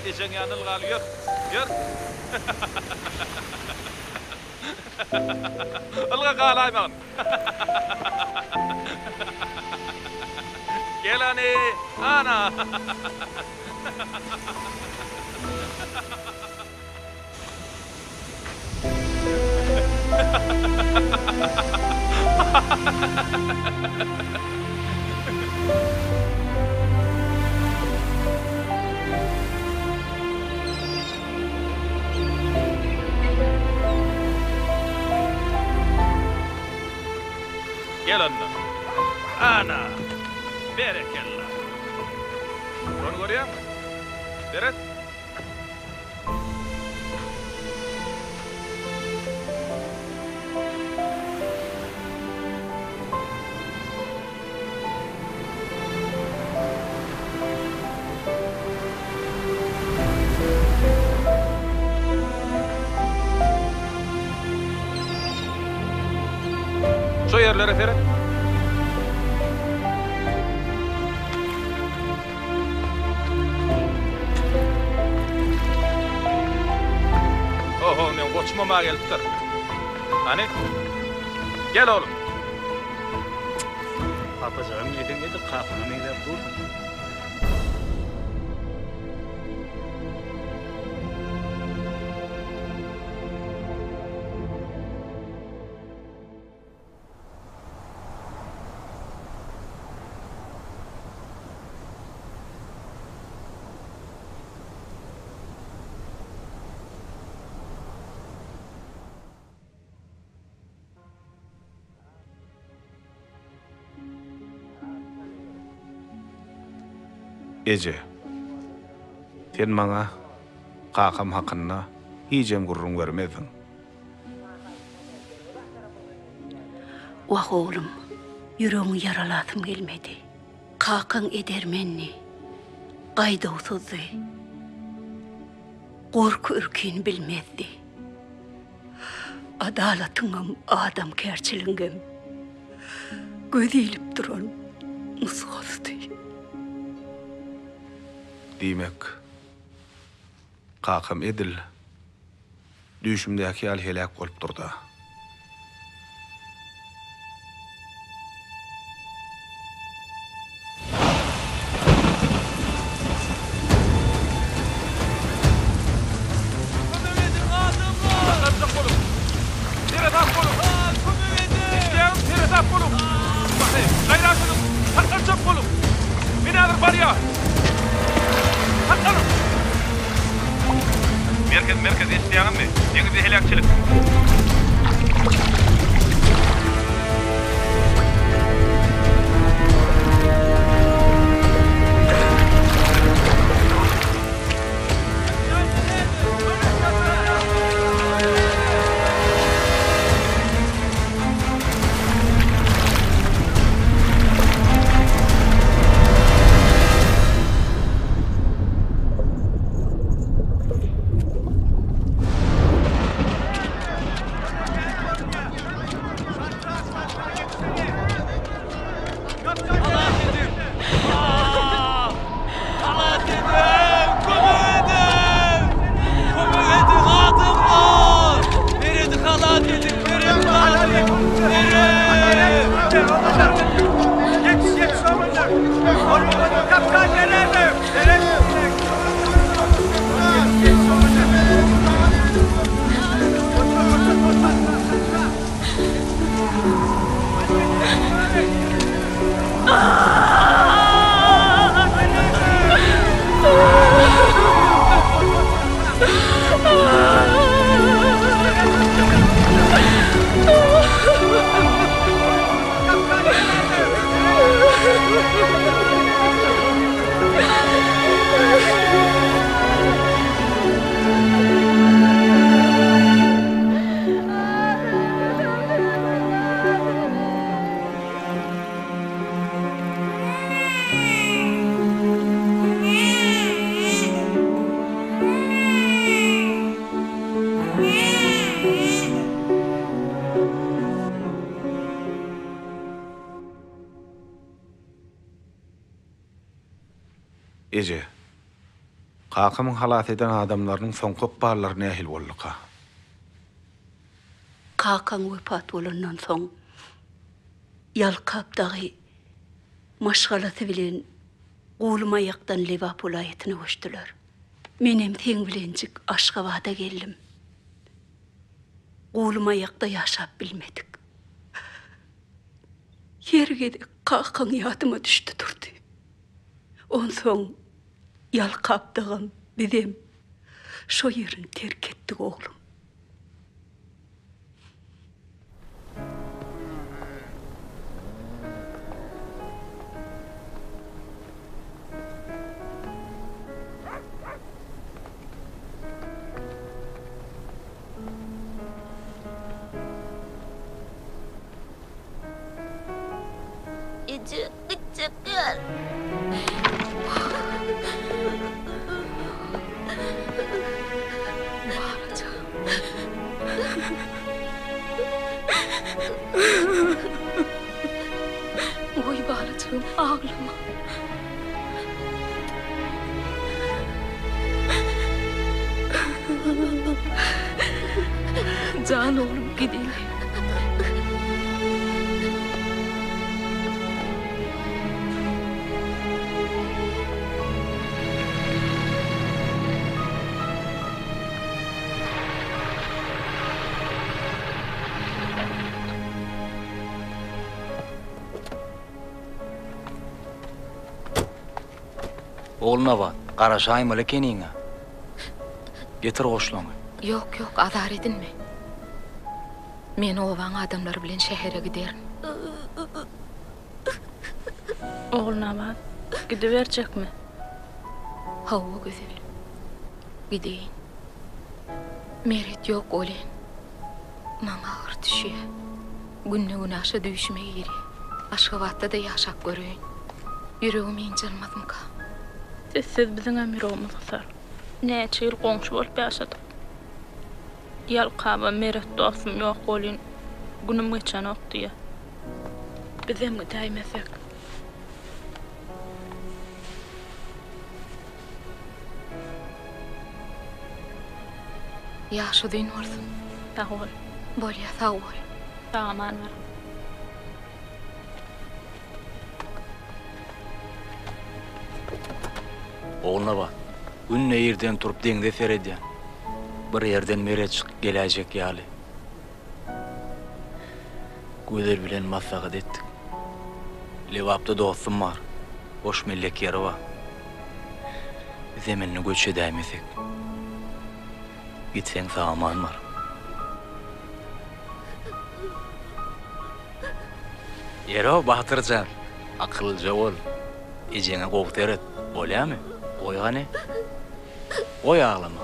eşeň ýanyl gal ýör. Ýör. Ilga galaýmagyn. Gel ani, ana. Gel anna. Ana. Berekellah. Onu görýär? Beret. Şu yerlere Ferhat. Oho, men koçmama gelipdir. Hani? Gel oğlum. Apacağım neden dedi kalkma neden bu? Ece, sen maňa kakam hakkynda hijem gurrun vermedin. Wah oğlum, yüreğimi yaralatım gelmedi. Kakan edermenni, gaýdawsuzdy. Korku ürküni bilmezdi. Adalatyňam, adam kärçiliňem gözelip duran musgasdy. Diýmek, kakam edil düşümdäki ýaly helak bolup durdy. Merkez isteýäňim mi? Deňizde helakçylyk. Kakymyň halat eden adamlarynyň soňkop barlary nähil boldyka? Kakaň wepat bolandan soň ýalkapdagy maşgalasy bilen guluma ýakdan Lewap welaýatyna göçdüler. Menem teň bilenjik Aşgabatda geldim. Guluma ýakda ýaşap bilmedik. Yergede Kakaň ýadyma düşdi durdy. On soň ýalkapdagym bizem şo ýerini terk etdik oglum. Çıkır. Oy balacığım ağlama. Can oğlum gidelim. Oğluna bat, garaşaýym ele keniňe. Getir goşlaňy. Yok azar edinme. Men owaň adamlar bilen şähere giderim. Oğluna bat, gidiverjekmi? Hawa güzel. Gideyin. Meret yok olen. Maňa agyr düşýär. Günne aşa düşmegi geri. Aşgabatda da ýaşap göröýün. Yüregim enjelmazmyka. Siz biziň emirimizdi sar. Näçe ýyl goňşy bolup ýaşadyk. Ýalkaba meret dostum ýok bolyn. Günüm geçen okdy. Bizem gideýmesek. Ýaşadyn bolsun. Sağ ol. Bolýa sağ ol. Tamam var. Oğluna bat, günne ýerden turup deňde seredýän. Bir ýerden meret çykyp geläjek ýaly. Güzel bilen maslahat etdik. Lewapda dostum bar. Boş mellek ýeri bar. Zeminni göç edäýmesek. Gitseň saman bar. Ýero Batyrjan, akylja bol. Ejeňe gowtar et, bolýarmy? Oýgany. Oý ağlama.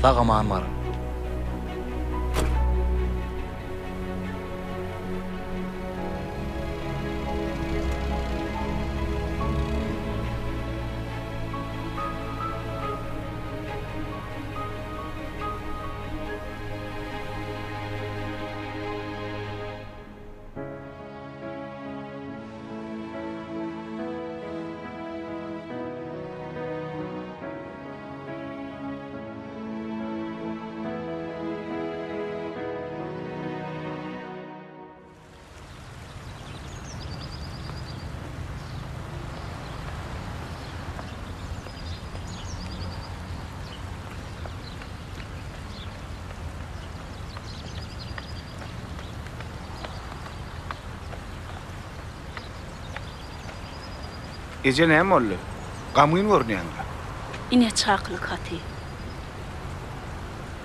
Sagaman bar. Ece näme boldy? Gamyň görnýäňler. Ine çaklyk haty.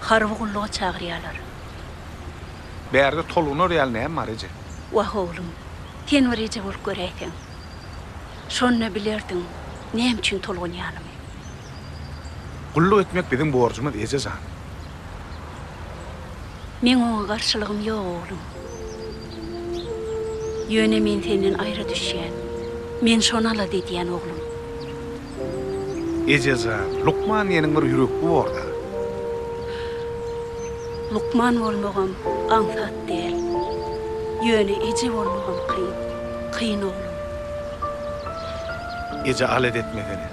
Harwgullyga çagyrýarlar. Bärde tolunar ýaly näme bar Ece? Wah oğlum, sen bir ece bolup göreýsin. Şonu bilerdiň, näme üçin tolganýanymy? Gullyk etmek biziň borjumyz Ece zan. Men oňa garşylygym ýok oğlum. Ýöne men senden aýra düşýän. Men şonu ala diýen oğlum. Ece zan, Lukman ýeniň bir ýürekli borda. Lukman bolmagam aňsat däl. Yöne ece bolmagam kıyın. Kıyın oğlum. Ece alet etmedeni.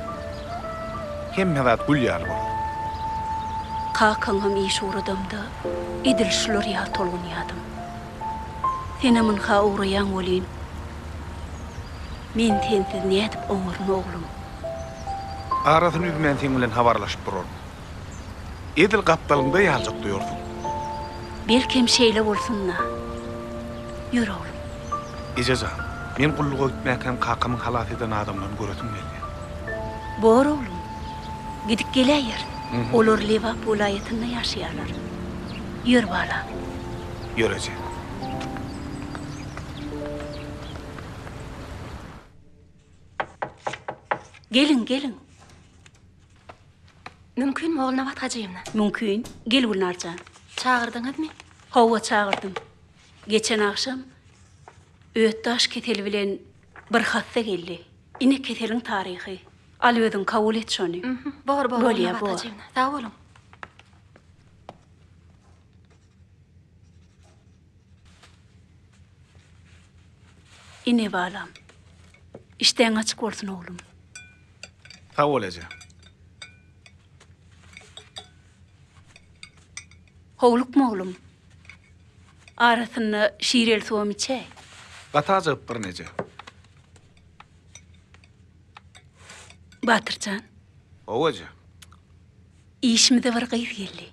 Hem mevat gül yar bol. Kakaňam iş uğradamda edil şular ya tolgunyadım. Senemin ha uğrayan bolýyn. Men sensiz nädip oňurun oğlum. Arasyn üzmen sen bilen habarlaşyp durur. Edil gapdalynda ýaljak duýursun. Belkem şeýle bolsunna. Ýür oğlum. Ece, men gulluga gitmäkem kakamyň halat eden adamlaryny göresim geldi. Bor oğlum. Gidip gelýär. Olar Liverpool vilayetinde ýaşaýarlar. Ýür bala. Ýörece. Gelin. Mümkün mü oğluna vatgajyymna? Mümkün. Gel Gülnarjan. Çağırdyňyzmy? Hawa çağırdım. Geçen akşam Öýtdaş ketel bilen bir hatda geldi. Ine keteliň taryhy. Al özüň kabul et şonu. Bor, Bolýa, oğluna bor. vatgajyymna. Sag bolun. Ine balam. İşten açık bolsun oğlum. Sag bol Ece. Howlukma oğlum. Arasyny şiirel suwam içe. Gataja bir nece. Batyrjan, O Ece. işimize bir gyz geldi.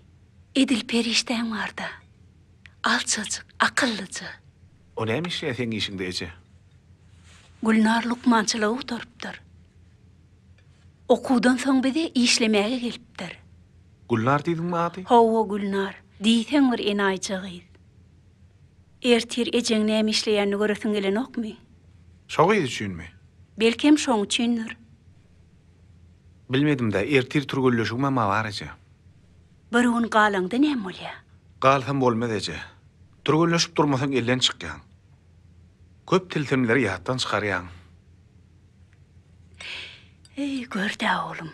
Edil perişten barda. Alçaçyk, akyllyjy. O näme işe sen işinde Ece? Gülnar Lukmançylygy oturupdyr. Okudan soň bize işlemäge gelipdir. Gulnar diýdiňmi ady? Hawa Gülnar, diýseň bir enaýçygyz. Ertir ejeň näme işleýänini göresiň gelenokmy? Şogy düşünmi? Belkem şoň üçindir. Bilmedim de ertir turgulleşigime ma bar Ece. Bir gün galaňda näme bolýar? Galsam bolmaz Ece. Turgulleşip durmasaň elden çykýan. Köp tilsimleri ýatdan çykarýan. Ey görda oğlum.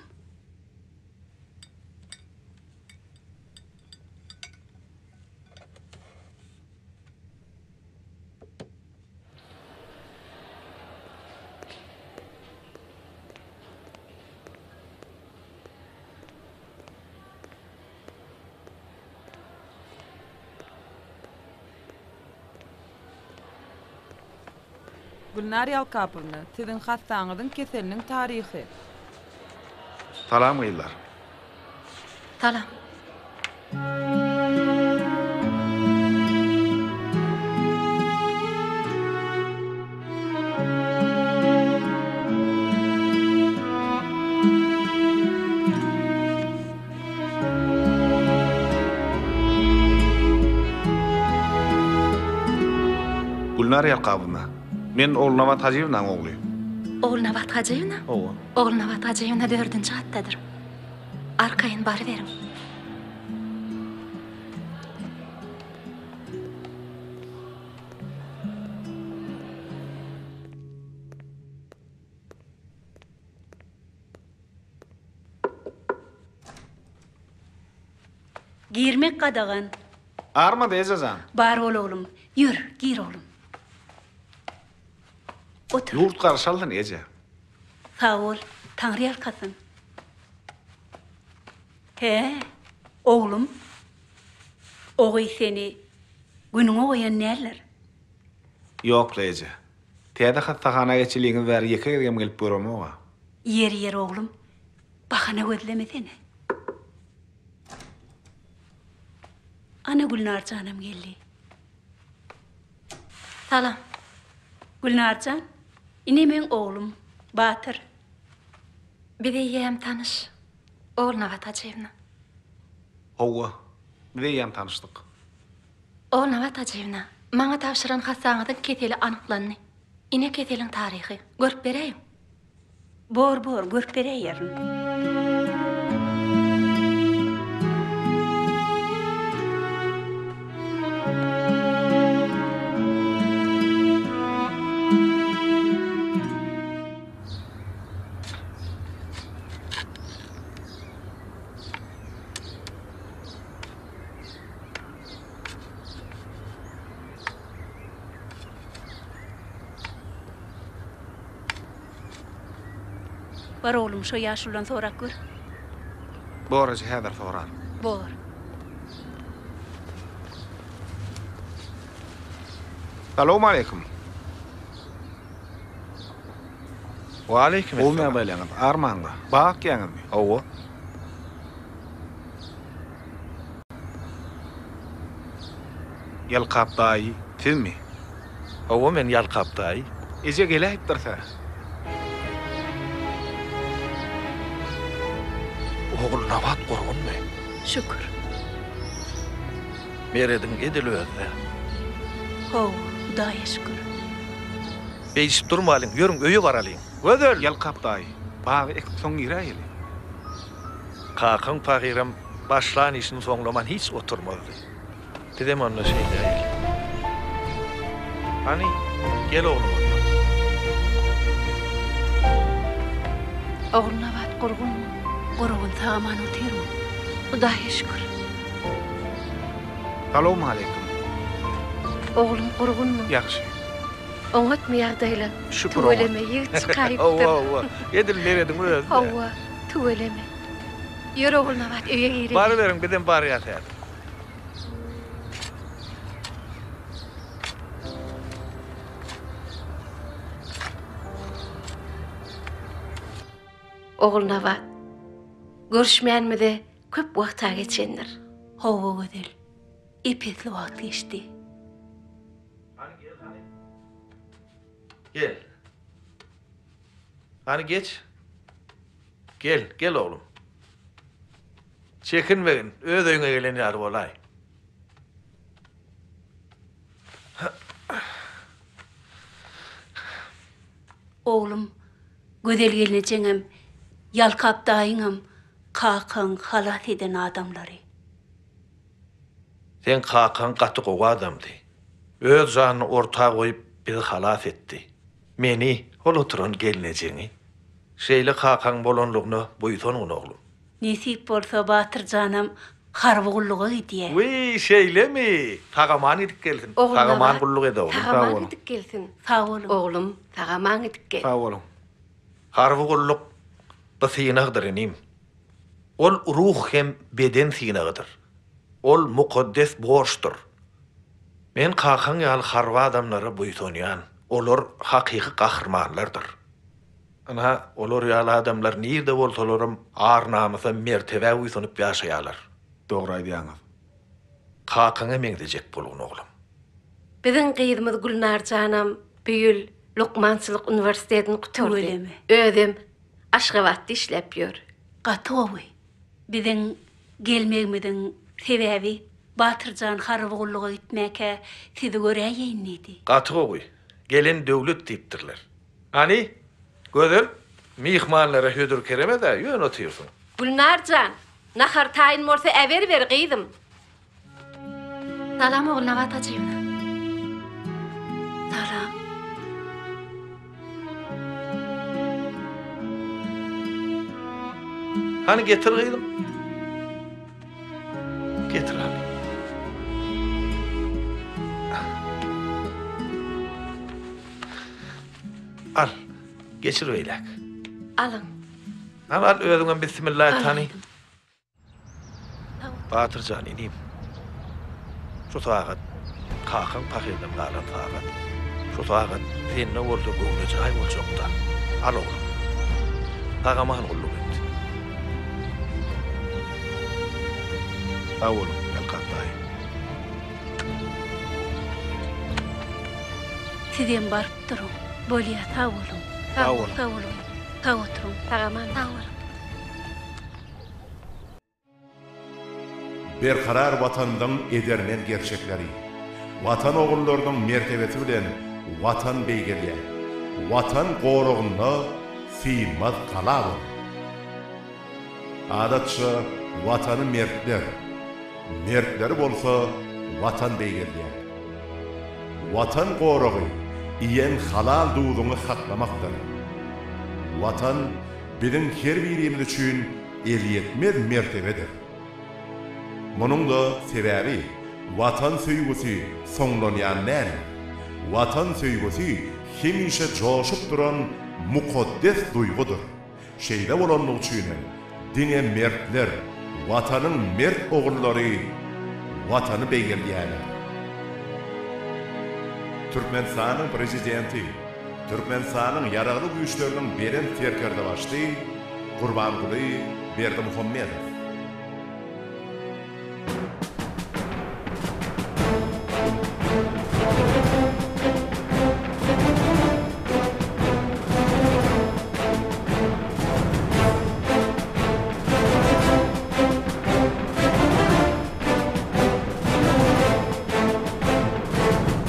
Gülnar Yalkapovna, sizin hastaňyzyň keseliniň taryhy. Salam gyllar. Salam. Gulnar Yalkapovna. Men oğluna Vatgajyewnaň ogly. Oğluna vatgajyna? Owa. Oğluna vatgajyna 4-nji hatdadyr. Arkaýyn bary beriň. Girmek kadagan. Arma dezazan. Bar ol oğlum. Yür, gir oğlum. Otur. Yurt karşaldın Ece. Sağ ol. Tanrı yalkasın. He, oğlum. Oğuy seni günüňe goýan näler? Yok Ece. Täze hastahana geçiliğin ver yeke gelip gelip görüm oğa. Yer oğlum. Bahana gözleme seni. Ana Gülnarcanım geldi. Salam. Gülnarcan, ine men oğlum, Batır. Bize ýem tanış. Oğluna vatgajyna. Owa. Bize ýam tanışdyk. Oğluna vatgajyna. Maňa tapşyran hastaňyzyň keteli anyklandy. Ine keteliň taryhy. Görüp bereýim. Bor, görüp bereýärin. Bar oğlum şo ýaşulan sorak gör. Borajy häzir sorar. Bor. Assalamu alaykum. Wa alaykum Ol me baylaňyz? Armanda. Bak ýaňyzmy? Owa. Yalqap daýy, sizmi? Owa men Yalqapdaý. Eje gelip dursa. Oğul nabat gurgunmy? Şükür. Meredin edil özde. Ho, Hudaýa şükür. Beýsip durmalyň, ýörüň öýe baralyň. Gözel. Yalqap daýy. Bagy ekip soň ýiräýeli. Kakan pagiram başlan işini soňlaman hiç oturmady. Dedem onda şey değil. Hani gel oğlum. Oğluna bat gurgun. Gurgun taman otyrum. Hudaýa şükür. Assalamu alaykum. Oğlum gurgunmu? Ýaxşy. Oňat mı ýagdaýla? Şükür Tuveleme ýigit çykaýypdyr. Owa. Edil meredin özde. Hawa, tuveleme. Ýör oğluna bat öýe girelim. Bari verin birden bari ýatar. Oğluna bat. Görüşmeýänmide köp wagta geçendir. Ho, gödel. Epetli wagt geçdi. Gel. Hani geç. Gel oğlum. Çekinmeyin, öz öýüňe gelen ýar bolay. Oğlum, gödel gelnejeňem, Yalqap daýyňam, kakan halat eden adamlary. Sen kakan gaty gowy adamdy. Öz janyny ortaga goýup bizi halas etdi. Meni ol oturan gelnejeňi. Şeýle kakan bolanlygyny buýsanyň oglum. Nesip bolsa Batyrjanam harwygullyga gidýär. Wei şeýlemi? Tagaman edip gelsin. Tagaman gulluk ede oglum. Tagaman edip gelsin. Sağ olun. Oğlum, tagaman edip gel. Sağ olun. Harwygullyk basynagdyr enim. Ol ruh hem beden synagydyr. Ol mukaddes borçdur. Men kakan ýaly harwa adamlara buýsanýan. Olar hakyky gahrmanlardyr. Ana olar ýaly adamlar nirde bolsalarym ar namysa mertebe uýsanyp ýaşaýarlar. Dogry aýdýaňyz. Kakana meňdejek bolgun oglum. Biziň gyýdymyz Gülnar janam büýül Lukmançylyk Uniwersitetini guturdy. Öylemi? Özüm Aşgabatda işlep ýör. Gatowy. Biziň gelmegimiziň sebebi Batyrjan harwygullyga gitmäke sizi göräýän idi. Gaty gowy. Gelen döwlet diýipdirler. Ani gözel mihmanlara hödür kereme de ýön otyrsun. Gülnar jan, nahar taýyn bolsa äber ber gyýdym. Salam oğluna batacığım. Salam. Hani getir gyýdym. Getir hani. Al, geçir öýlek. Alın. Al özüňe bismillah tany. Batyrjan inim. Şu sagat kakan pakydym galan sagat. Şu sagat senne bolsa göwnejay boljakda. Al oglum. Tagaman gulluk et. Sağ olun. Yalqap daýy. Sizden barıp durun. Bolýa sağ olun. Sağ olun. Sağ olun. Sağ oturun. Tagaman sağ olun. Berkarar watanyň edermen gerçekleri. Watan ogullarynyň mertebesi bilen watan beýgelýär. Watan gorugyna syýmaz kalaby. Adatça watany mertler. Mertler bolsa watan beýgelýär. Watan gorugy iýen halal duýduny saklamakdyr. Watan biziň her birimiz üçin elýetmez mertebedir. Munun da sebebi watan söýgüsi soňlanýan näme? Watan söýgüsi hemişe joşup duran mukaddes duýgudur. şeýle bolanlyk üçin diňe mertler, watanyň mert ogullary watany beýgelýärler. Türkmenistanyň prezidenti, Türkmenistanyň ýaragly güýçleriniň beren terkerde başly Gurbanguly Berdimuhammedow.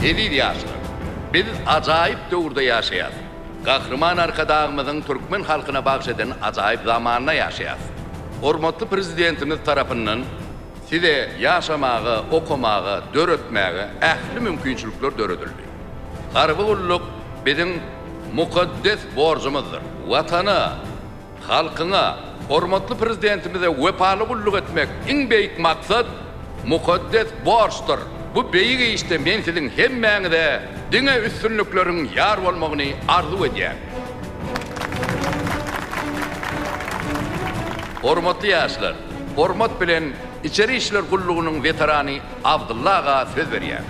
Edil yaşlar, biz acayip döwürde yaşaýar. Gahrman arkadağımızın Türkmen halkına bagşeden acayip zamanına yaşaýar. Hormatly prezidentimiz tarapyndan size yaşamağı, okumağı, döretmeği ähli mümkinçilikler döredildi. Harby ulluk bizim mukaddes borcumuzdur. Watana, halkyna, hormatly prezidentimize wepaly ulluk etmek iň beýik maksat mukaddes borçdur. Bu beýigi işte men sizin hemmeňize diňe üstünlükleriň ýar bolmagyny arzu edýär. Hormatly ýaşlar, hormat bilen İçeri İşler Gullugynyň veterany Abdulla aga söz berýär.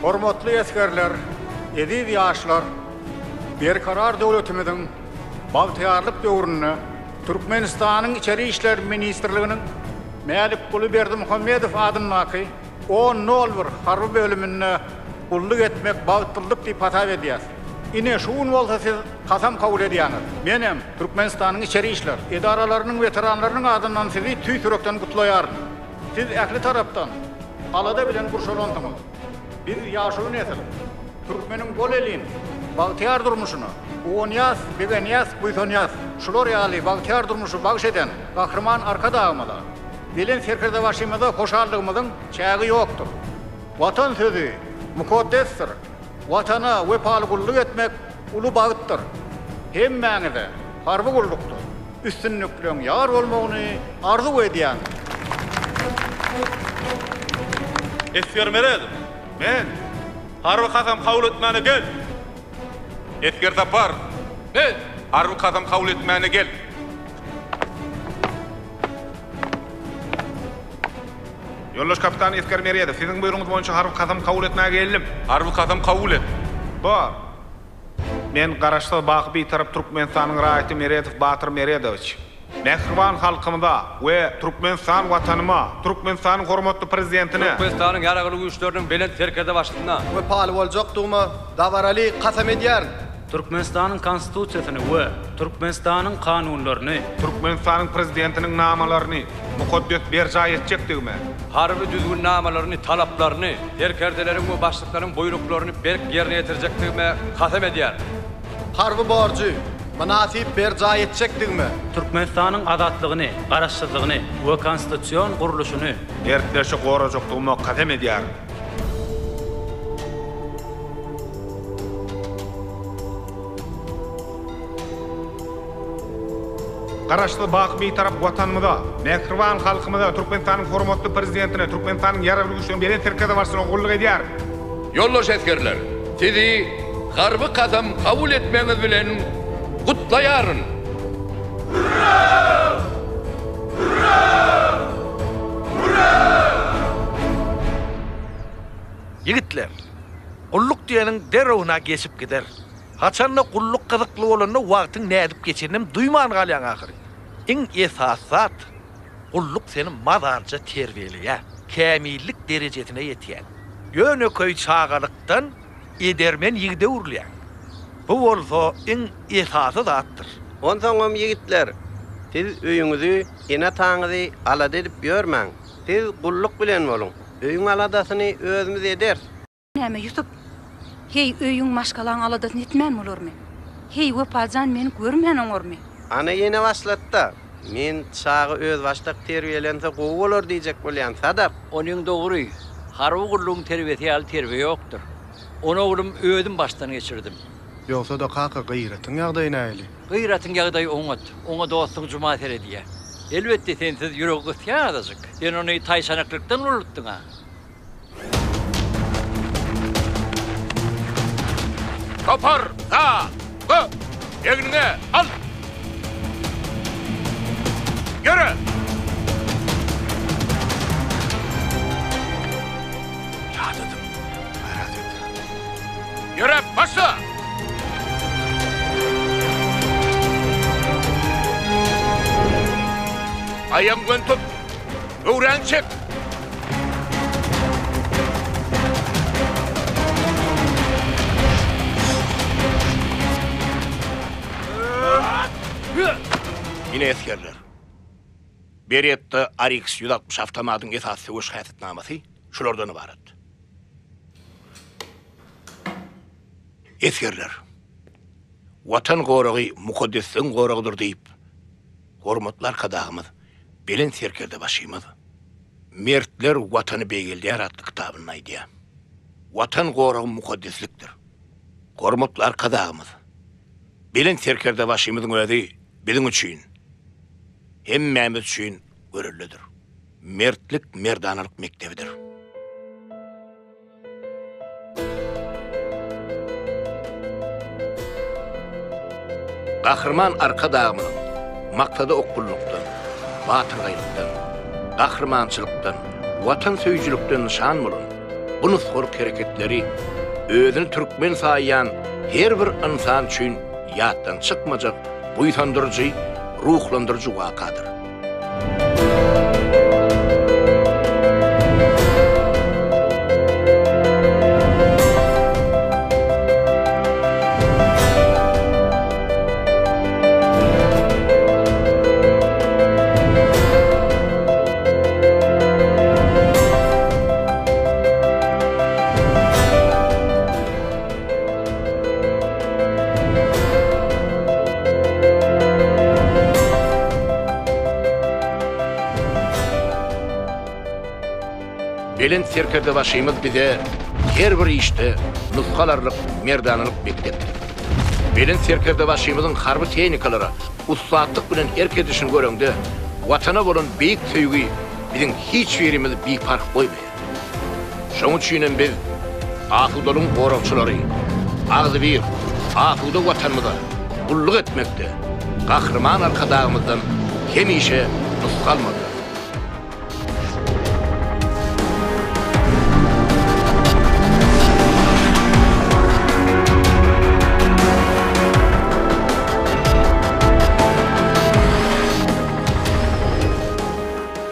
Hormatly eskerler, ediz ýaşlar, berkarar döwletimiziň bagtyarlyk döwrüne Türkmenistanyň İçeri İşler Ministrliginiň Mälikguly Berdimuhammedow adynyňky 10.01 harby bölümine gulluk etmek bagtyllyk diýip hatap edýär. Ine şuun bolsa siz kasam kabul edýäňiz. Menem Türkmenistanyň içeri işler edaralarynyň veteranlarynyň adyndan sizi tüý sürekden gutlaýaryn. Siz ähli tarapdan alada bilen gurşalandyňyz. Biz ýaşawy nesil Türkmeniň bol elin bagtyar durmuşyny, Onyas, Begenias, Buytonyas, şular ýaly bagtyar durmuşy bagş eden gahrman arkadağymyza bilen serkerde başymyza hoşallygymyzyň çägi ýokdur. Watan sözi mukaddesdir. Watana wepaly gulluk etmek ulu bagytdyr. Hemmeňize harby gullukdy. Üstünlükleň ýar bolmagyny arzu edýän. Eskermeredim. Men harby kasam kabul etmäne gel. Esker tapar. Men harby kasam kabul etmäne gel. Yoldaş kapitan Esker Meriyede, sizin buyruğunuz boyunca harby kasam kabul etmäge geldim. Harby kasam kabul et. Doğru. Men garaşda baky bir tarap Türkmenistanyň raýaty Meriyedow Batyr Meriyedowiç. Mehriban halkymyza we Türkmenistan watanyma, Türkmenistanyň hormatly prezidentine, Türkmenistanyň ýaragly güýçleriniň belen terkerde başlygyna we paly boljakdygyma dawarali kasam edýär. Türkmenistanyň konstitusiýasyny we Türkmenistanyň kanunlaryny, Türkmenistanyň prezidentiniň namalaryny mukaddes berja etjekdigime, harby düzgün namalaryny, talaplaryny, terkerdeleriň we başlyklaryň buyruklarını berk ýerine ýetirjekdigime kasam edýär. Harby borçy münasip berja etjekdigime, Türkmenistanyň adatlygyny, garaşsyzlygyny we konstitusiýon guruluşyny ertleşi gorajakdygyma kasam edýär. Garaşly baky bir tarap watanymyza, mehriban halkymyza, Türkmenistanyň hormatly prezidentine, Türkmenistanyň ýaragly güýçleriniň beren terkede başlygyna gulluk edýär. Yoldaş eskerler, sizi harby kasam kabul etmeňiz bilen gutlaýaryn. Yigitler, gulluk diýeniň derewna geçip gider. Haçanla gulluk gyzykly bolanda wagtyň nädip geçenem duýman galýan ahyry. Iň esasat gulluk seni mazarca terbiýeleýär, kämillik derejesine ýetýär. Ýöneköý çağalykdan edermen ýigide urlýar. Bu bolsa iň esasy zatdyr. Onsoňam yigitler, siz öýüňizi, ene taňyzy alada edip ýörmäň. Siz gulluk bilen bolun. Öýüň aladasyny özümiz eder. Näme Yusuf? Hey öýüň maşgalaň aladasyny etmän bolarmy? Hey wepajan meni görmän oňarmy? Ana ýene başlatda. Men çağı öz başlyk terbiýelense gowy bolar diýjek bolýan sadap. Onuň dogry. Harby gullugyň terbiýeti ýaly terbiýe ýokdur. Onu oglum özüm başdan geçirdim. Ýogsa da kaka gıyratyň ýagdaýy näli? Gıyratyň ýagdaýy oňat, oňa dostluň jumat edýär. Elbetde sensiz ýüregi gıtýadasyk. Sen onu taýşanyklıkdan ulutdyň ha. Topar, ha, go, egne, al. Yürü! Yadıdım. Hayrat et. Yürü, başla! Ayağımdan tut. Öğren çek. Yine eskerler. Beriyette RX 160 avtomatın esası hoş hasitnaması şulardan ibaret. Eskerler. Vatan gorağı mukaddesin gorağıdır deyip hormatlar kadağımız belen serkerde başıyımız. Mertler vatanı beygildiğer adlı kitabının aydiya. Vatan gorağı mukaddesliktir. Hormatlar kadağımız belen serkerde başıyımızın ödü bizim üçün hemmemiz üçün görülüdür. Mertlik merdanılık mektebidir. Kahraman arka dağımının maktada okkulluktan, batırgaylıktan, kahramançılıktan, vatan söyücülükten nişan bulun. Bu nuskoruk hareketleri özünü Türkmen sayyan her bir insan üçün yattan çıkmayacak buytandırıcı, ruhlandırıcı vakadır. Belen serkerde başıyımız bize her bir işte nuskalarlık, merdanılık beklettir. Belen serkerde başıyımızın harbi tehnikaları, ustaatlık bilen herkes için göründü, vatana olan büyük sevgi bizim hiç yerimiz bir fark koymayın. Şoň üçin biz Ahudolun gorakçylary, ağzı bir, Ahuda vatanymyza gulluk etmekde, kahraman arkadağımızdan hemişe nuskalmadı.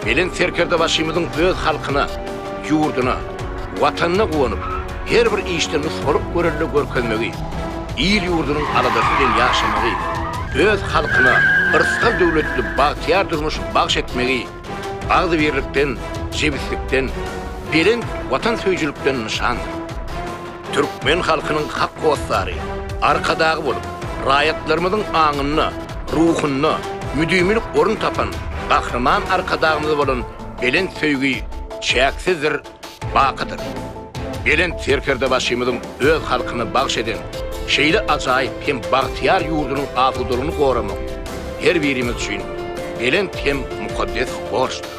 Belen serkerde başymyzyň öz halkyna, yurduna, watanyna gowanyp, her bir işde nusgalyk görellik görkezmegi, il yurdunyň aladasy bilen ýaşamagy, öz halkyna ırskal döwletli bagtyar durmuş bagş etmegi, agdy birlikden, jebislikden, belen watan söýjülükden nişandyr. Türkmen halkynyň hak gossary, arkadagy bolup, raýatlarymyzyň aňyna, ruhunyna, müdümlik orun tapan, kahraman arkadağımız olan belen söýgi çäksizdir, bakydyr. Belen serkerde başymyzyň öz halkyna bagş eden, şeýle ajaýyp hem bagtyar ýurdunyň afudulygyny goramak her birimiz üçin belen hem mukaddes borçdur.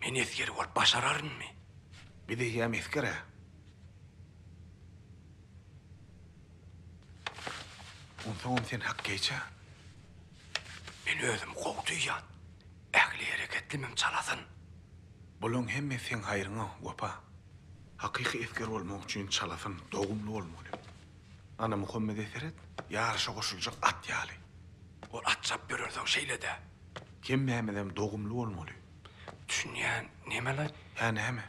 Men eskeri bolup başararynmy? Bir de hem eskere. Ondan sen hak geçe. Men özüm gowduýan. Ägli hereketlimim çalasyn. Bulun hemme sen hayrına wapa. Hakyky esker bolmak üçin çalasyn, dogumly bolmaly. Ana Muhammed Eseret yarışa koşuljak at ýaly. Ol at çap bererdiň şeýlede. Kim memedem dogumly bolmaly. Düşünýän nemeler? Ya näme?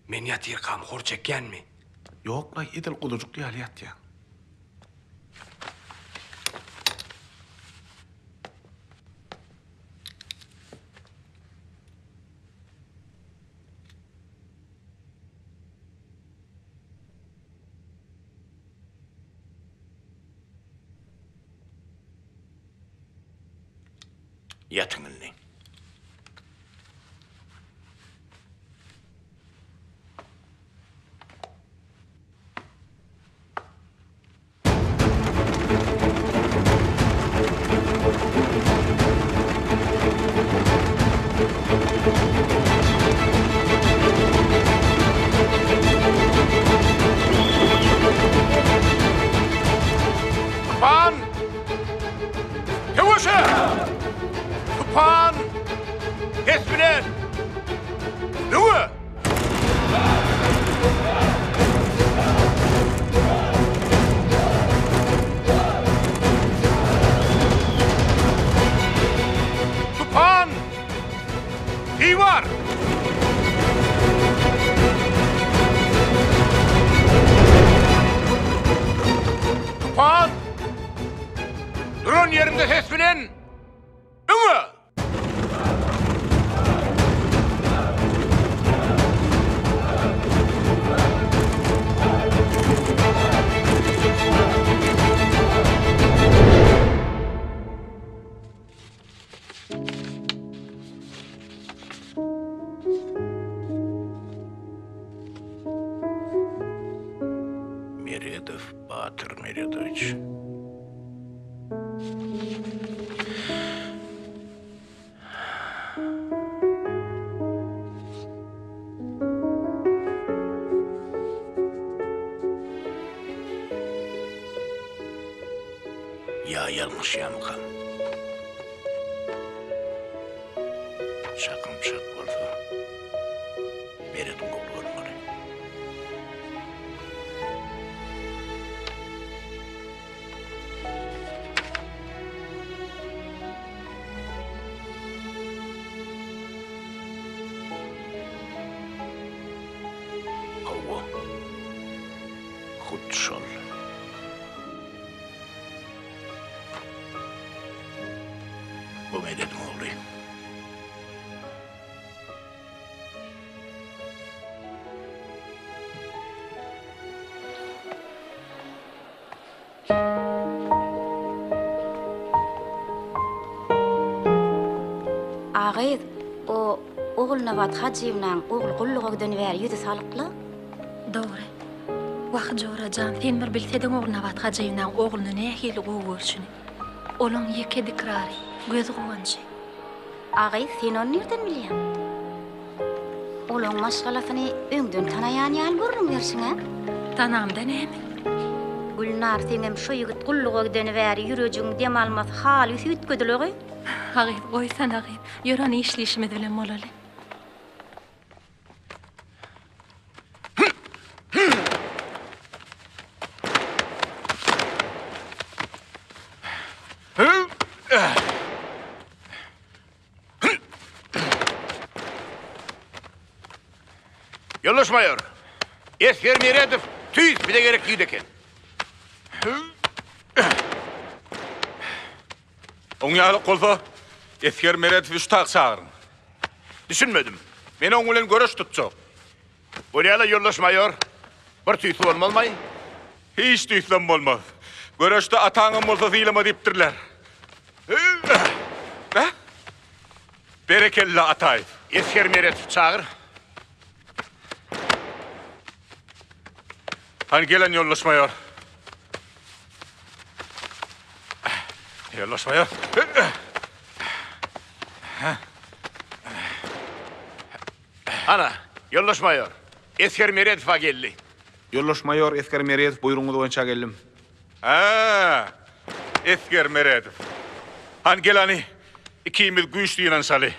Men ýatyr kam hor çekýänmi? Ýok, la edil gudujuk ýaly ýatýan. Yatıngılın. Tupan! Yavaşa! Tupan! Kes bilen! Döwü! Tupan! Divar! Tupan! Durun yerinde ses bilen! Döwü! Meredov Batır Meredoviç. Ya yanlış yamkam. Şakımşak bolsa Meredov bolmaly. Hava. Hutşol. Bu Meredov oldu. Ağayız, o oğul Navat Hacı'yla oğul Gulluğa dönüver yüzü salıklı. Doğru. Wagt jorajan sen bir bilsedin oğul Navat Hacı'yla oğulunu nähili gowy Olon ýeke dikrary, gözü gowançy. Ağayız, sen onu nereden bilýän? Olon maşgalasyny öňden tanaýan ýaly görürüm bersiňe. Tanamda näme? Gülnar senem şu ýigit Gulluğa dönüver ýüregiň dem almaz haly süýtgedileri. Hagyp goýsan hagyp, ýörany işleşimiz bilen bolaly. Yoldaş mayor, esker Meredov tüýs bir de gerekli eken. Oňaly bolsa esker Meredov üstaq çağırın. Düşünmedim. Men oň bilen görüş tutjak. Bolýala yoldaş mayor, bir tüýsü bolmaly. Hiç tüýsem bolmaz. Görüşde ataňam bolsa ýylama diýipdirler. Berekella atay. Esker Meredov çağır. Hani gelen yoldaş mayor. Yoldaş mayor. Ana, Yoldaş Mayor. Esker Meredov'a geldi. Yoldaş Mayor Esker Meredov buyruğuňyzy boýunça geldim. Esker Meredov. Han gel ani, ikimiz güýçlüýünen saly.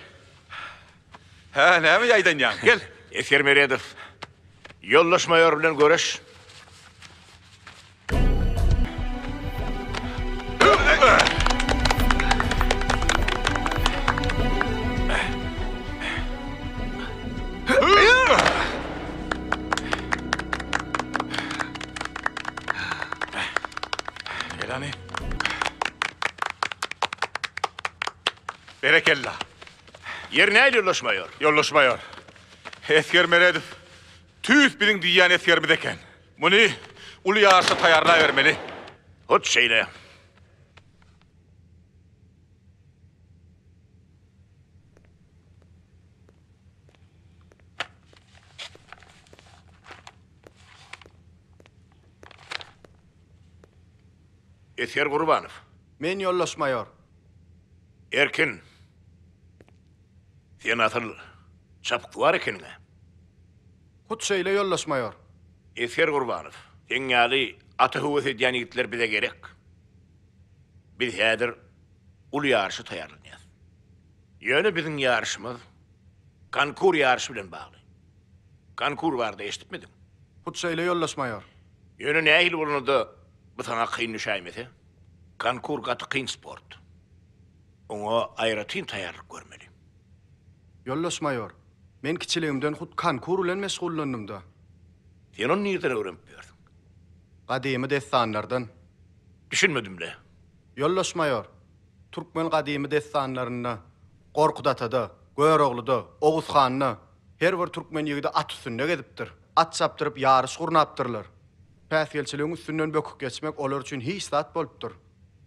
Ha, näme ýaýdan ýa? Gel. Esker Meredov. Yoldaş Mayor bilen göreş. Elani. Berekella. Yer näýdi Yoldaş Mayor? Yoldaş Mayor. Esker Meredov. Tüýs biziň diýýän eskerimiz eken. Muny uly ýaşa taýarla bermeli. Hot şeýle. Esker Gurbanov. Men Yoldaş Mayor. Erkin. Sen atıl çapık var ekenine. Hut şeýle Yoldaş Mayor. Esker Gurbanov. Sen ýaly ata höwes edýän ýigitler bize gerek. Biz häzir uly ýarşy taýarlanýar. Ýöne biziň ýarşymyz konkur ýarşy bilen bagly. Konkur bardy eşitmedin? Hut şeýle Yoldaş Mayor. Ýöne nähil bolundy bu sana kıyın düşäýmese? Konkur gaty kıyın sport. Oňa aýratyn taýarlyk görmeli. Yoldaş Mayor. Men kiçiligimden hut konkur bilen meşgullandım da. Sen onu nereden öğrenip berdin? Gadymy destanlardan. Düşünmedim-le. Yoldaş Mayor. Türkmen gadymy destanlaryna Gorkut atada, Görogluda, Oguz hanyna her bir türkmen ýigidi at üstünde gezipdir. At çapdyryp ýarış gurnapdyrlar. Päsgelçiligiň üstünden bökük geçmek olar üçin hiç zat bolupdyr.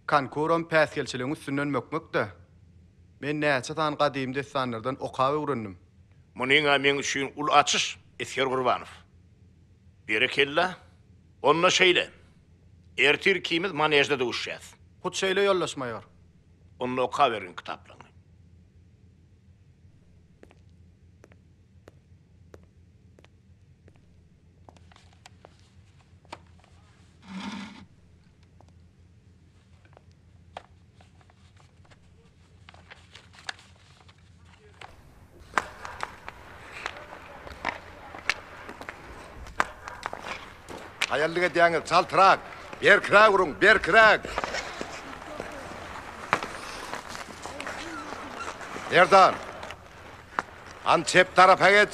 Konkuram päsgelçiligiň üstünden mökmekde. Men näçe tan gadymy destanlardan okap öwrendim. Munyň men üçin ul açyş Esker Gurbanov. Berekella. Onna şeýle. Ertir kimiz manejde duşýas. Hut şeýle Yoldaş Mayor. Onu okap berin kitaplaryny. Hayallyk edýäňiz çaltyrak. Berkirak urun, berkirak. Nerdan? An çep tarafa geç.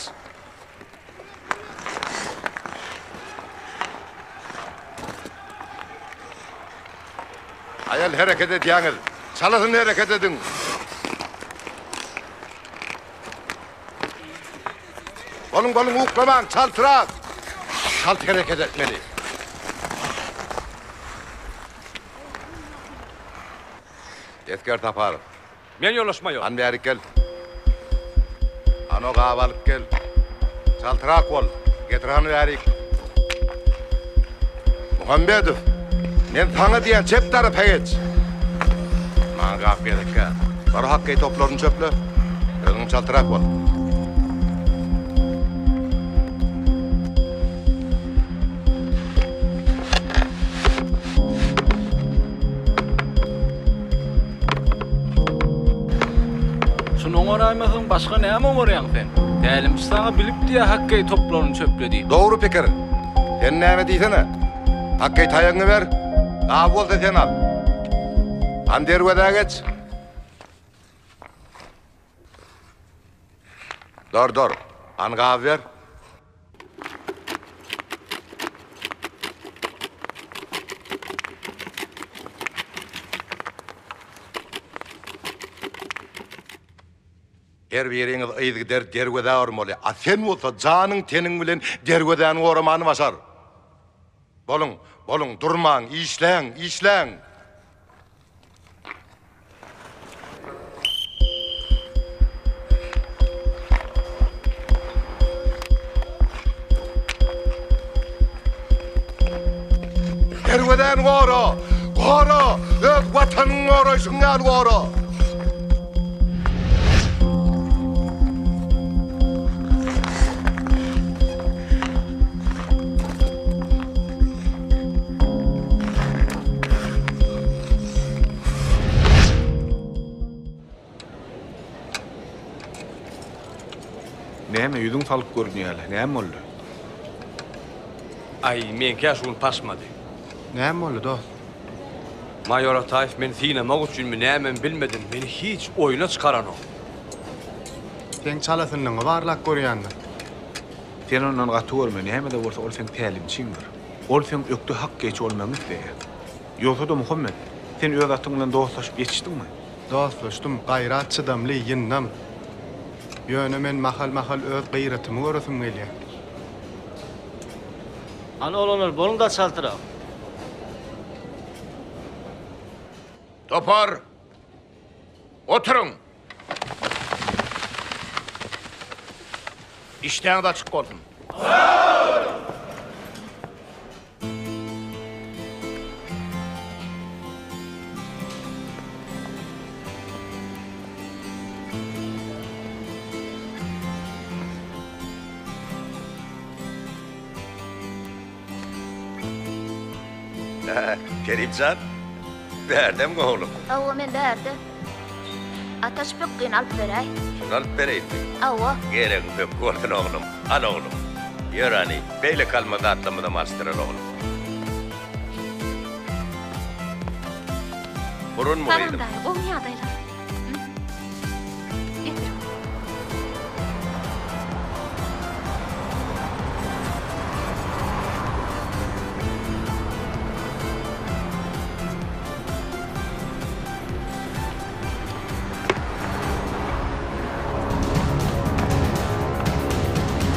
Hayal hareket edýäňiz. Çalasyn hareket edin. Bolun uklamaň, çaltyrak. Çalt hareket etmeli. Esker Taparov. Men Yoldaş Mayor. An bäri gel. Ano gabalyp gel. Çaltyrak bol. Getirany bäri. Muhammedov. Men taňa diýen çep tarafa geç. Maňa gap gerekkä. Bar hakky toplaryny çöple. Özüň çaltyrak bol. Oňaraýmasyň başga näme oňaraýan sen? Dälim sana bilip diýe hakky toplaryny çöpledi. Dogry pikir. Sen näme diýsene? Hakky taýaňy ber. Gap boldy sen al. Anderweda geç. Dor. An gap ber. Her biriňiz ýygyder derwede ormaly. A sen bolsa janyň teniň bilen derwedäni oramany başar. Bolun, durmaň, işläň. Derwedäni ora. Öz watanyň oraşyňdan ora. Näme ýüzüň salyp görünýär, näme boldy? Ay, men käşun pasmady. Näme boldy dost? Mayor Ataev men sinema üçin mi näme bilmedim. Meni hiç oyuna çıkaran o. Sen çalasynyň barlak görýändir. Sen ondan gaty görmeni, näme de bolsa ol sen tälimçiňdir. Ol sen ökde hak geç olmagy isleýär. Ýoksa da Muhammed, sen öz atyň bilen dostlaşyp geçişdiňmi? Dostlaşdym, gaýrat çydamly ýynnam. Ýöne men mahal öz gaýratymy göresim gelýär. Ana olanlar bolun da çaltıraq. Topar. Oturun. İşten de açık olsun. Kerimcan, berdem mi oğlum? Awa men bärdi. Ataş pökkün alıp beräy. Şunu alıp vereyim mi? Awa. Gerek pek gördün oğlum. Al oğlum. Yürü hani, beyle kalmadı atlamadı masterın oğlum. Burun mu yedim? Tarımdayı, o ýagdaýlar. Getir.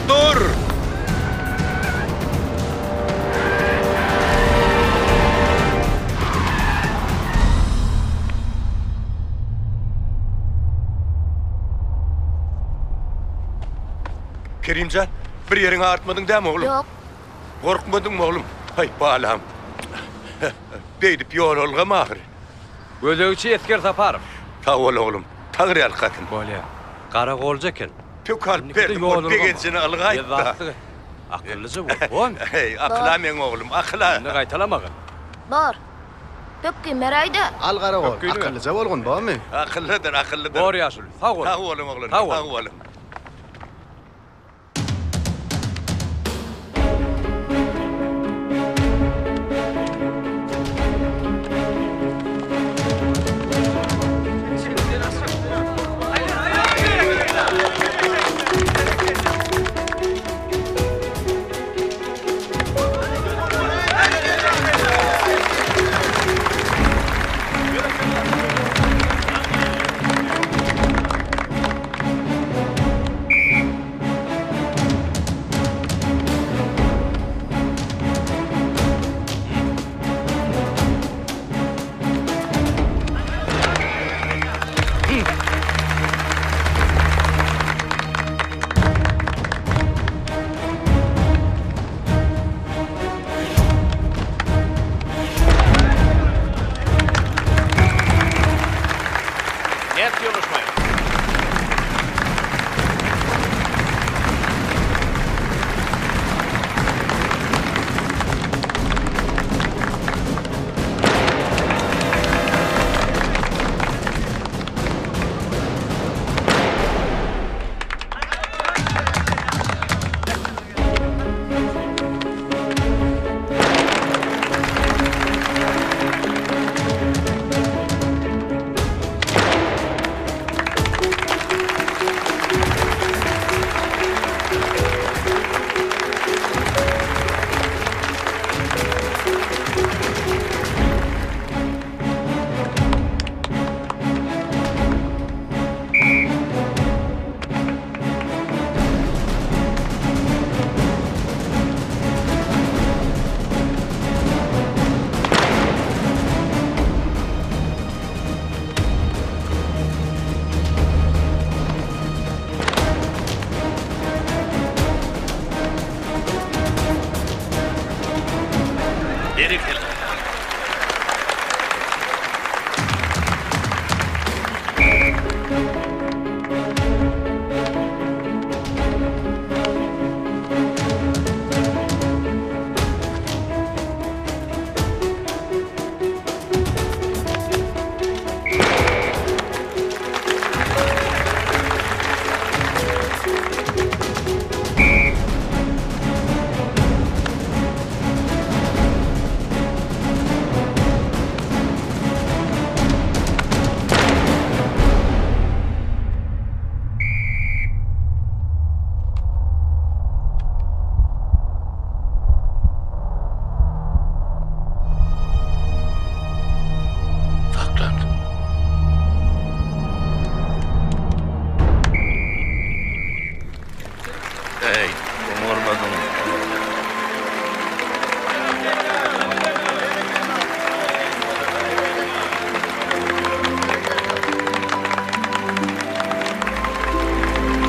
Dur! Kerimcan, bir yerini artmadın değil mi oğlum? Yok. Korkmadın mı oğlum? Hay balam. Beydip yol olga mahir. Gözögçi etker taparım. Ta ol oğlum, tağır yalkatın. Bolya, karakol jeken. Tök alıp verdim, o begecini algayıp da. Akıllıcı bu, bon. Hey, akla men oğlum, akla. Ne gaytalamagın. Bar. Pökkün beräýdi. Al garawol, akyllyja bolgun barmy? Akıllıdır, akıllıdır. Bor ýaşul, sag ol. Sag olun oğlum, Sag ol. sag olun.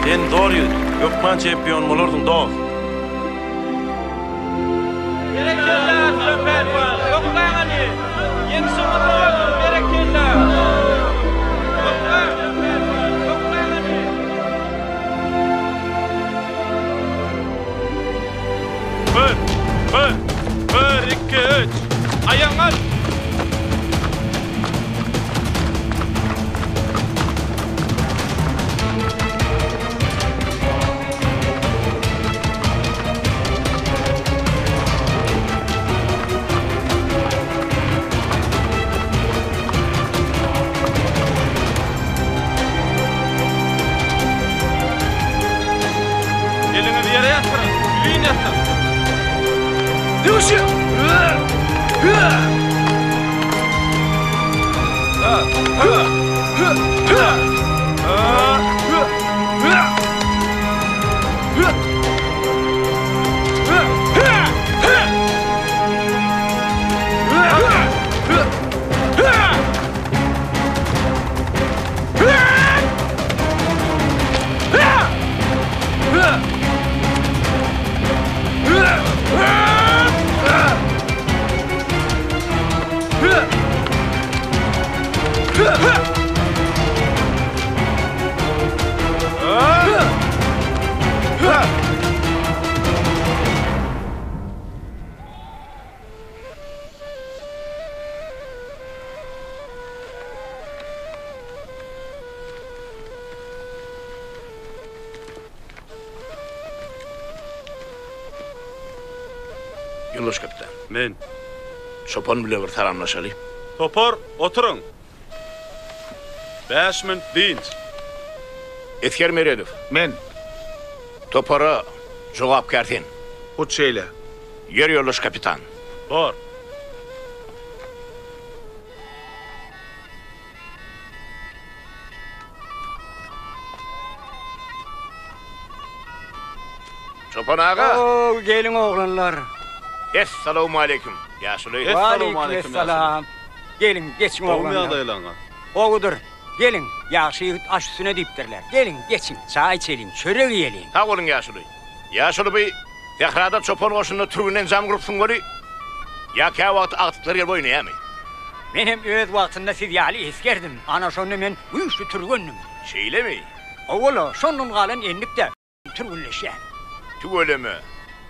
Sen doğru yürü. Gökmen çempiyon olurdun doğru. Bereketler, Söper. Yoklayın hani. Yeni sonunda bereketler. Bir, iki, üç. Ayağın. Elini bir yere yatırın. Yüğün yatın. Duşu! Yunus kapitan. Men. Çopan bile bir salamlaşalayım. Topor, oturun. 5 minut deyinç. Etker Meredov. Men. Topora cevap kertin. Hut şeyle. Yer Yunus kapitan. Doğru. Çopan ağa. Oo, gelin oğlanlar. Esselamu aleyküm. Yaşılıyız. Aleykümselam. Gelin, geçin oğlanlar. Olmaya dayılana. Oğudur. Gelin, yaşıyı aş üstüne diptirler. Gelin, geçin. Çay içelim, çörek yiyelim. Ta olun Yaşılı. Yaşılı bey, tekrarda çopan başında türünden cam grupsun golü. Ya ki vakti aktıkları yer boyunu yemi. Benim öz vaktinde siz yali eskerdim. Ana şonu men uyuşlu türgünüm. Şeyle mi? Oğlu, şonun galen enlik de türgünleşen. Tügöle mi?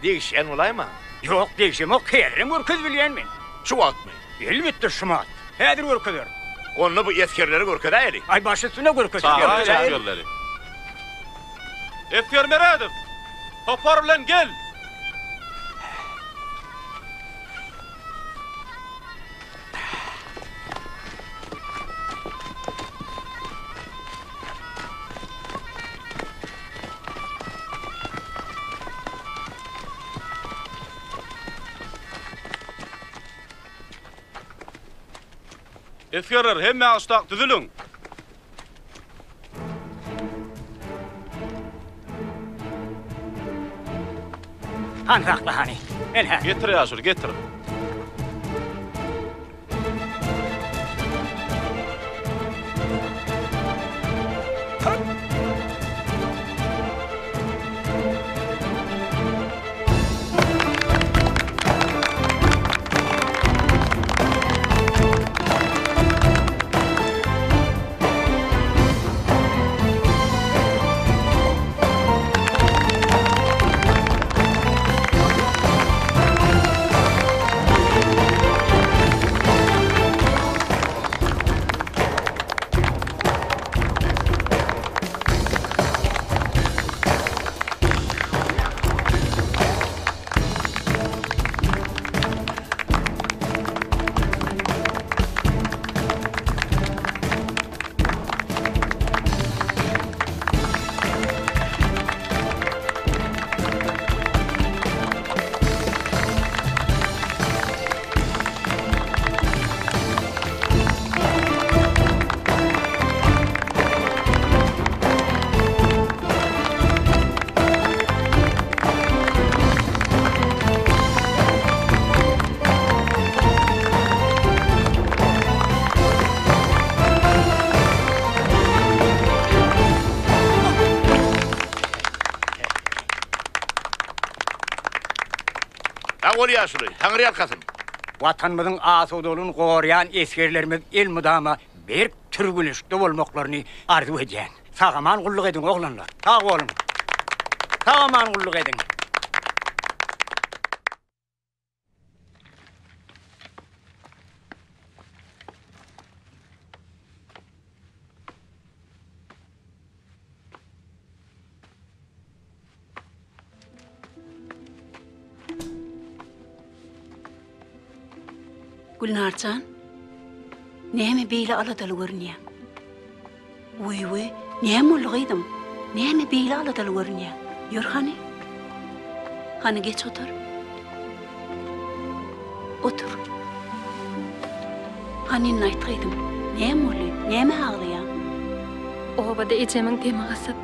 Değişen olay mı? Yok, değişim yok. Hedirin ürküz bilen men. Çuvat mı? Elbette şumat. Hedir ürküdür. Onu bu eskerleri görkede eli. Ay baş üstüne ürküz. Sağ eskerleri. Etker Meredov. Topor bilen gel. Eskerler hemme ağustak düzülün. Hansaklı hani. Elha. Getir Yaşılı, getir. ol yaşlı, Tanrı yalkasın. Vatanımızın asudolun qoğrayan eskerlerimiz el mudama bir türgülüşte olmaklarını arzu edeceğim. Sağaman kulluk edin oğlanlar. Sağ olun. Sağaman kulluk edin. Gülnarcan, näme beýle aladaly görünýär? Uy, näme ulgyydym? Näme beýle aladaly görünýär? Ýör hany? Hany geç otur. Otur. Hany aýtgydym? Näme uly? Näme aglaýar? Obada ejemiň demi gasyp,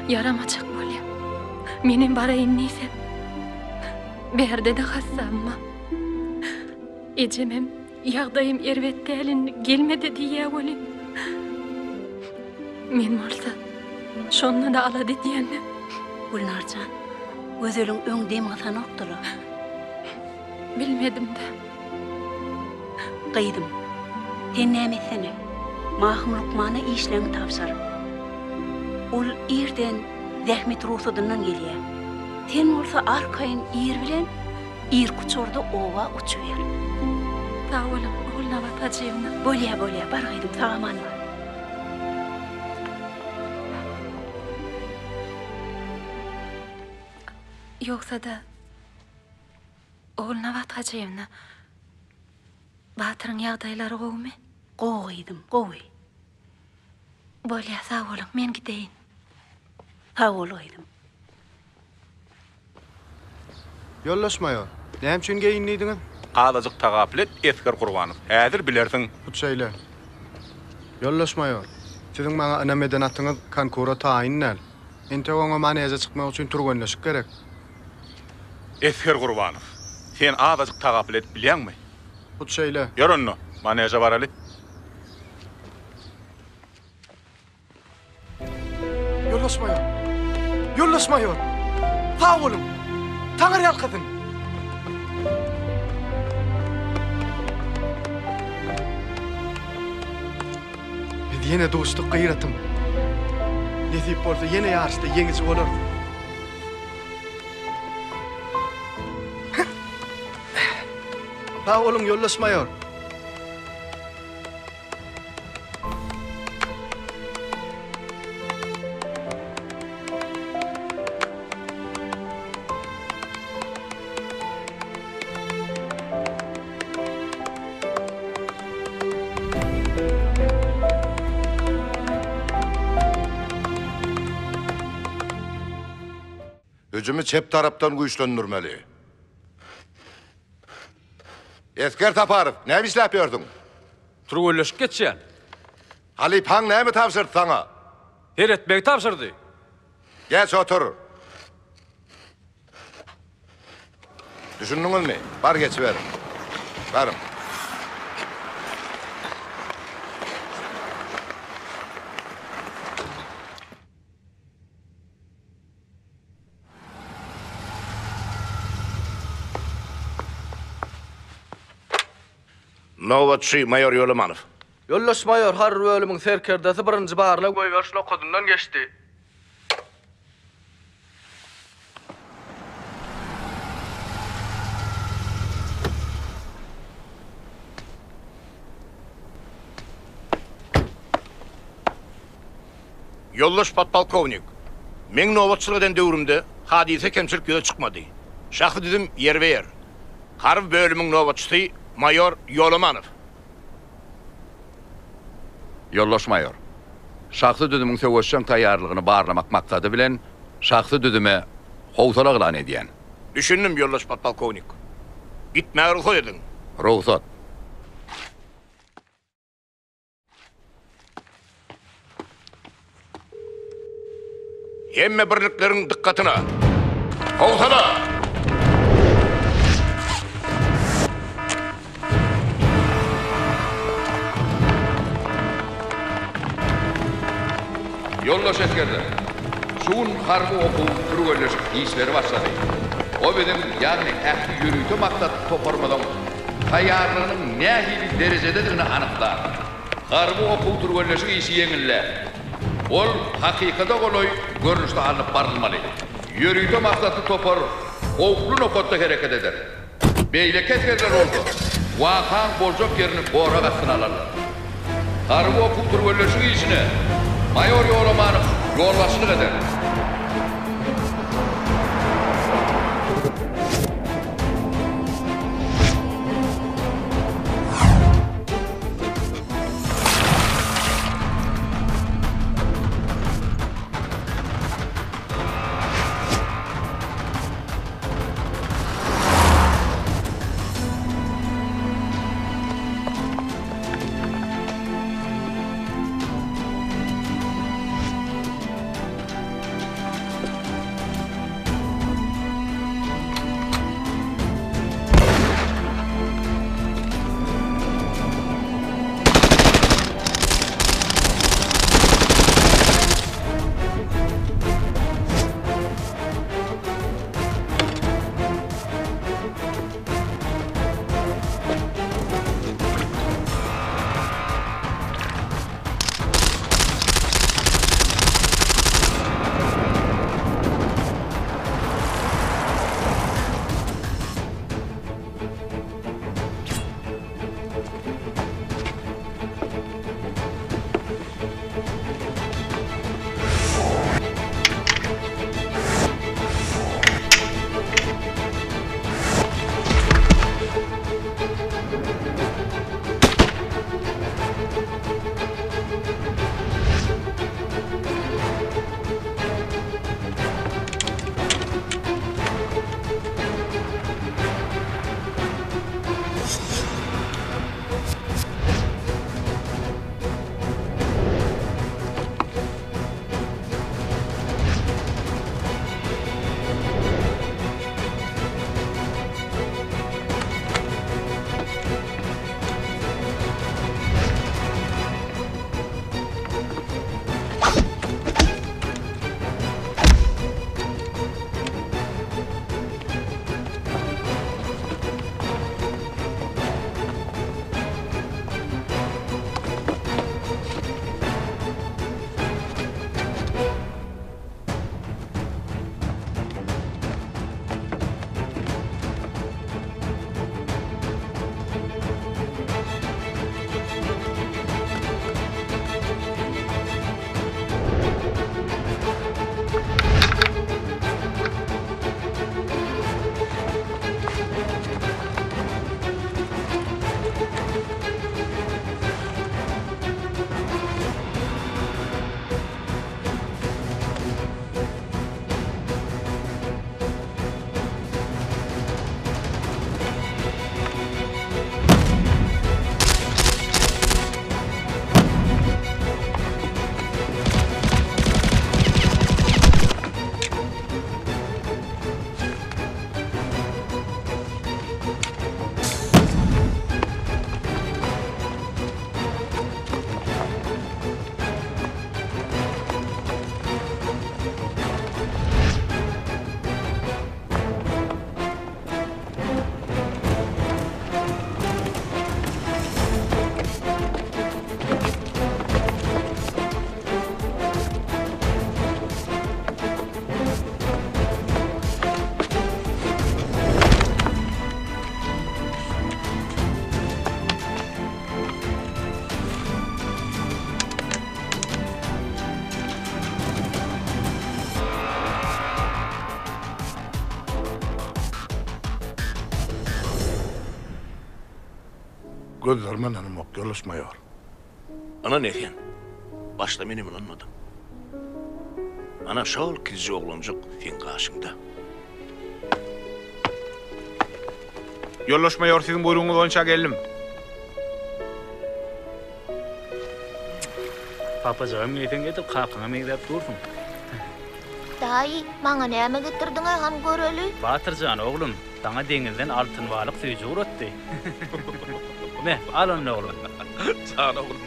yaramachak bolýar. Menin baraýyn näsem. Berde de hassamma. Ecemem, ýagdaýym erwetdälin gelmedi diýä bolim. Men bolsa, şonda da alady diýendim. Gülnarjan, gözüliň öňdem gatan okdyry. Bilmedim de. Gıydym. Sen nämetini? Mahum Lukmana işleň tapşyr. Ol irden zähmet ruhsudundan gelýär. Sen bolsa arkaýyn ir bilen ir kuçurda owa uçuýar. Sağ olun, oğluna batacığımna. Bolya, bargaydım, sağaman var. Yoksa da oğluna batacığımna batırın yağdayları qoğumy? Qoğuy. Bolya, sağ olun, men gideyin. Sağ olaydım. Yollaşmaýar. Näme üçin geyinliýdiňiz? Adazyk tagaplet Esker Gurbanow. Häzir bilersiň. Hutşeýle. Yollaşmaýar. Siziň maňa ana medeniýetiňiz konkura taýin näl. Ente oňa maneja çykmak üçin turganlaşyk gerek. Esker Gurbanow. Sen adazyk tagaplet bilýärmi? Hutşeýle. Ýör onno. Maneja bar ali. Yollaşmaýar. Sağ olun. Taňry ýalkasyn. Yine dostluk gıyratım. Nesip bolsa yine yarışta yenici olur. Ha oğlum yollaşmaýar. Hücümü çep taraptan güýçlendirmeli. Esker Taparov, näme işläp ýördüň? Turgullaşyp geçýän. Ali Paň näme tapşyrdy saňa? Heretmek tapşyrdy. Geç otur. Düşündiňizmi? Bar geçiber. Barym. Nowatçy Mayor Yolomanow. Yollaşmaýar har bölümiň serkerdesi birinji barla goýgaşla kodundan geçdi. Yollaş patpolkovnik. Men nowatçylyk döwrümde hadise kemçilik ýöne çykmady. Şahsy dedim ýerbeýer. Harb bölümiň nowatçysy Mayor Yolomanow. Yollaş Mayor. Şahsy düdümiň söwüşçän taýýarlygyny barlamak maksady bilen şahsy düdüme howsala gılan edýän. Düşündim yollaş patpolkovnik. Gitmäge ruhsat edin. Ruhsat. Hemme birlikleriň dikkatina. Howsala. Yollaş eskerler. Şuun harby okuw turgullaşyp işleri başlady. O bizim yani ähli yürüytü maksatlı toparmadan tayyarlığının nähili derejededigini anyklar. Garby okuw türgönleşi işi yeňille. Ol hakykata goloy görnüşde alınıp barylmaly. Yürüytü maksatlı topar owklu nokotda hereket eder. Beýle ketgerler oldu. Wakan boljak yerini gora gastyn alarlar. Garby okuw türgönleşi işine mayor ýolamanyň ýolbaşçylyk eder. Gözlerime nanımak yoluşmuyor. Ana neken? Başta beni anladım. Ana şol kizci oğlumcuk sen karşında. Yollaşmayor, sizin buyruğunuz boyunca geldim. Papacığım neden gidip kalkına meydap dursun? Dayı, bana näme getirdin ham göreli? Batırcan oğlum, sana denizden altın balık suyucu uğrattı. Ne, al onu oğlum. Can oğlum.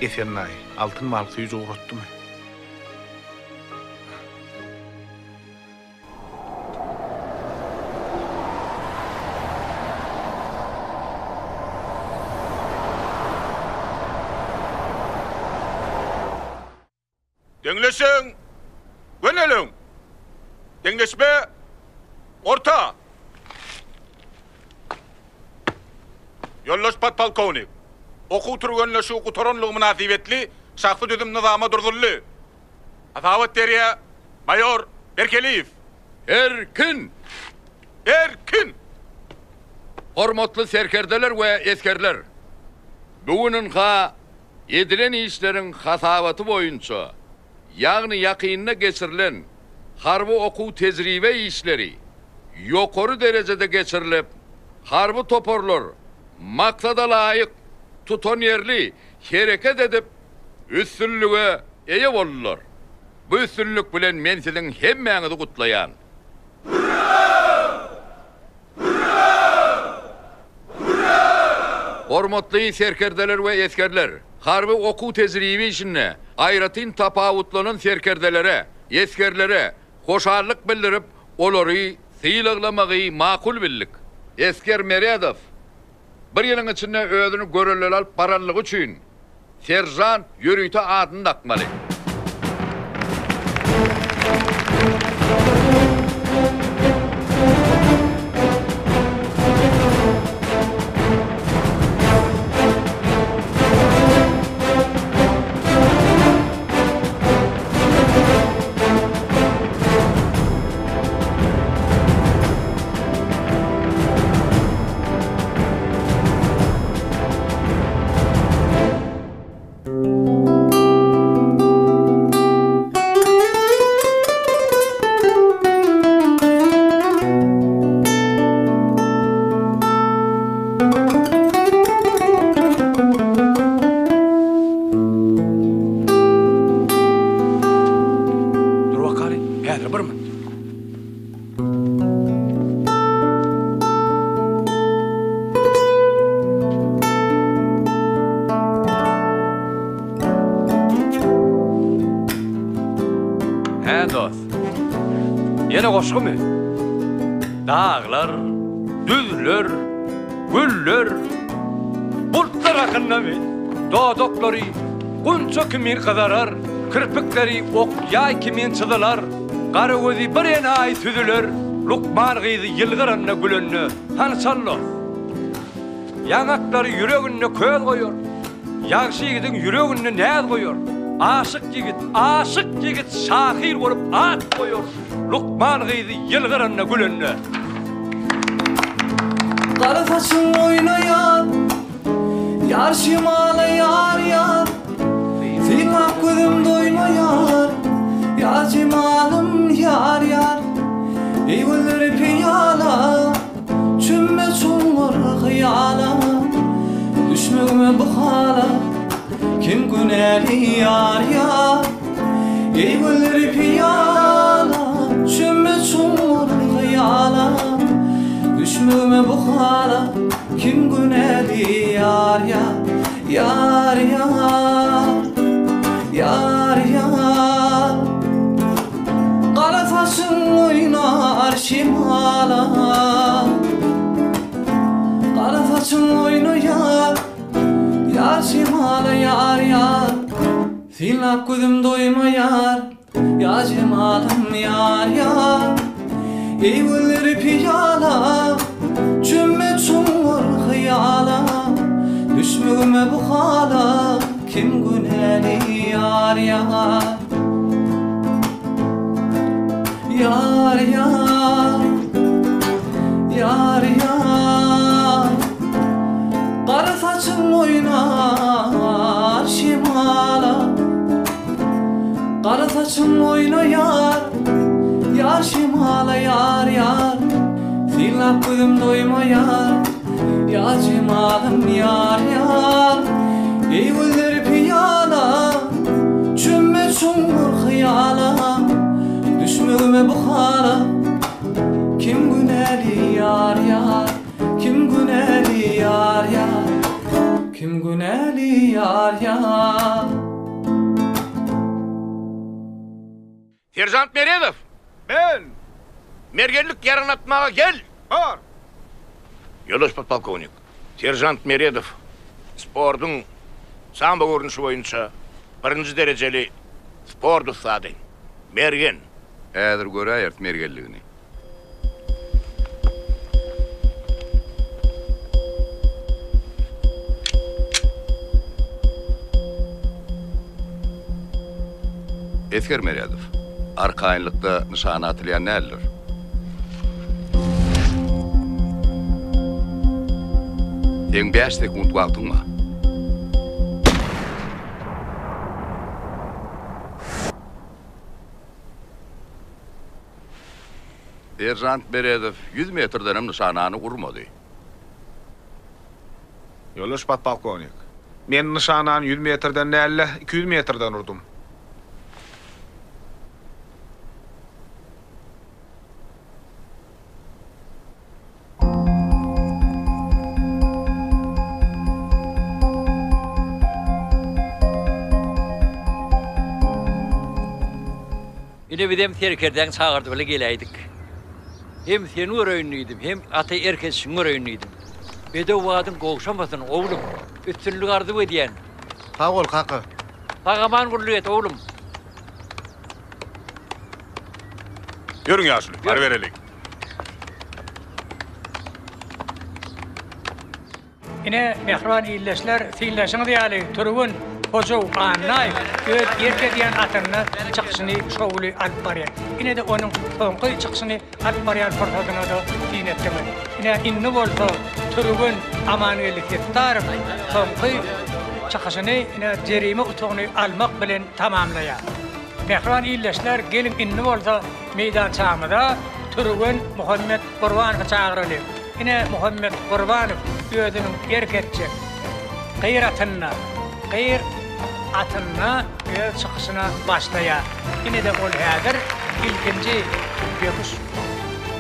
Efendim, altın balık suyucu uğrattı mı? Deňleşiň. Göneliň. Deňleşme. Orta. Yoldaş podpolkovnik. Oku turgönle şu kutoronluğu münasibetli şahsı düzüm nizama durdurlu. Asavat deriye Mayor Berkeliyev. Erkin. Erkin. Hormatly serkerdeler ve eskerler. Bugünün edilen işlerin hasabatı boyunca, yani yakınına geçirilen harbi oku tezribe işleri yukarı derecede geçirilip, harbi toporlar maksada layık tuton yerli hareket edip üstünlüğe eye olurlar. Bu üstünlük bilen men sizin hemmenizi kutlayan. Hormatly serkerdeler ve eskerler, harbi oku tezribi işine ayratin tapavutlanan serkerdelere, eskerlere hoşarlık bildirip olary sıylıklamagy makul bildik. Esker Meredov bir yılın içinde özünü görürler alıp barallık üçün serjant Yürüyte adını takmalı. Yine koşku mu? Dağlar, düzler, güller, bulutlar akınna mı? Doğdokları, kunça kimin kadarar, kirpikleri ok yay kimin çıdılar, karı gözü bir ene ay tüdüler, lukman gıydı yılgıranna gülünne, hansallo. Yanakları yüreğinne köz koyuyor, yakşı yiğidin yüreğinne neyaz koyuyor. Aşık yigit şahir olup at koyuyor. Lukman gıydı yılgıranna gülünne. Kara saçın oynayan, yar şimala yar yar. Silmap gözüm doymayar, yar şimalım yar yar. Eyvalleri piyala, çümme çumur hıyala. Düşmüğüme bıkhala, kim güneli yar yar. Eyvalleri piyala, çümme çumur hıyala. Düşmüğüme bıkhala, kim güneli yar yar. Yar yar, yar yar. Kara saçın oynar şimala. Kara saçın oynar, yar şimala yar yar. Silap gözüm doymayar, yar şimalım yar yar. Eyvalleri piyala, cümme çumur hıyala. Düşmüğüme bıkhala, kim güneli yar yar. Yar yar, yar yar. Kara saçın oynar şimala. Kara saçın oynar, yar şimala yar yar. Silap gözüm doymayar, yar şimalım yar yar. Eyvalleri piyala, cümme çumur hıyala. Düşmüğüme bıkhala, kim güneli yar yar. Kim güneli yar yar. Kim güneli yar yar. Serjant Meredov. Ben. Mergenlik yarın atmağa gel. Var. Yoldaş podpolkovnik. Serjant Meredov. Sportun samba görünüşü boyunca birinci dereceli Spordu sadın. Mergen. Ädir göräýärt mergenligini. Esker Meryadow. Arkaýynlykda nişana atylýan näler? Eň 5 sekund wagtyň ma? Serjant Meryadow 100 metrden nişanany urmady. Ýoldaş podpolkovnik. Men nişanany 100 metrden näle 200 metrden urdum. Ine bidem terkerden çağırdı bile geleydik. Hem seni öğreniydim, hem ata erkesini öğreniydim. Bede vadın qoğuşamasın oğlum. Üstünlük ardı ediyen. Sağ ol kaka. Sağaman gurlu et oğlum. Yürün yaşlı, var verelim. Ine mehriban iyilleşler, siyilleşini diyali, turgun, hocav, anay, öd yerke diyen atını çıkışını şoğulu alıp baryan. Ine de onun sonqı çıkışını alıp baryan portadına da dinettiği. Ine inni bolsa, turgun, amanuyelik yettarım, sonqı çıkışını, ine cerime utuğunu almak bilen tamamlaya. Mehriban iyilleşler, gelin inni bolsa, meydan çağımıda, turgun Muhammed Qurbanov çağırılır. Ine Muhammed Qurbanov ödünün erketçi qeyr atınna öz çıkışına başlaya. Ine de ol häzir ilkinci bekuş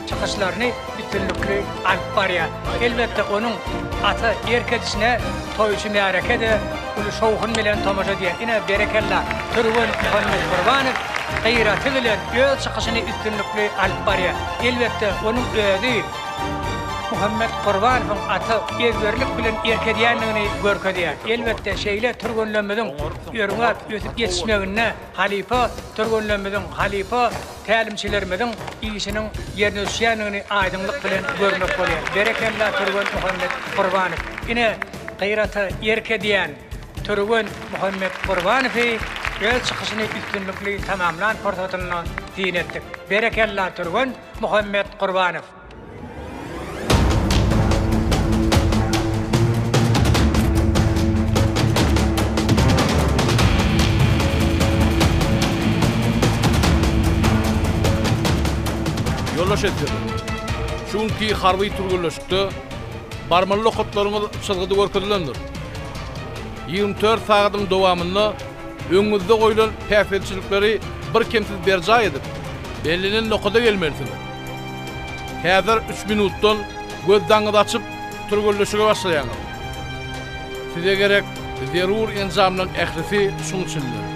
çıkışlarını bütünlükli alıp barya. Elbette onun ata erketçisine toyçu merakede ulu şovhun bilen tomaja diye. Ine berekella turgun Muhammed Qurbanov qeyratı bilen öz çıkışını bütünlükli alıp barya. Elbette onun ödü Muhammed Qurbanov'un ata ezberlik bilen erkediýänligini görkezýär. Elbette şeýle turgunlamadyň ýörüňe ötüp ýetişmegine halifa turgunlamadyň halifa tälimçilerimiň işiniň ýerine düşýänligini aýdynlyk bilen görmek bolýar. Berekella turgun Muhammed Qurbanov. Ine gaýraty erkediýän turgun Muhammed Qurbanowy öz çykyşyny üstünlikli tamamlan portatyny diýin etdik. Berekella turgun Muhammed Qurbanov. Yollaş etdi. Şunki harby turgullaşykdy. Barmanly hotlaryňyz çylgydy görkezlendir. 24 sagatyň dowamynda öňüňizde goýulan päfetçilikleri bir kemsiz berja edip, bellinen nokada gelmelidir. Häzir 3 minutdan göz daňyzy açyp turgullaşyga başlaýaňyz. Size gerek zerur enzamdan ählisi şuň üçindir.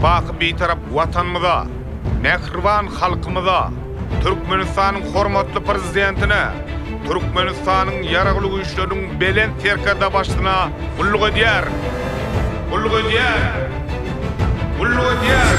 bakı bir taraf vatanmıza, mehriban halkımıza, Türkmenistan'ın hormatly prezidentine, Türkmenistan'ın yaraglı güýçleriniň belen terkede başlygyna gulluk edýär. Gulluk edýär. Gulluk edýär.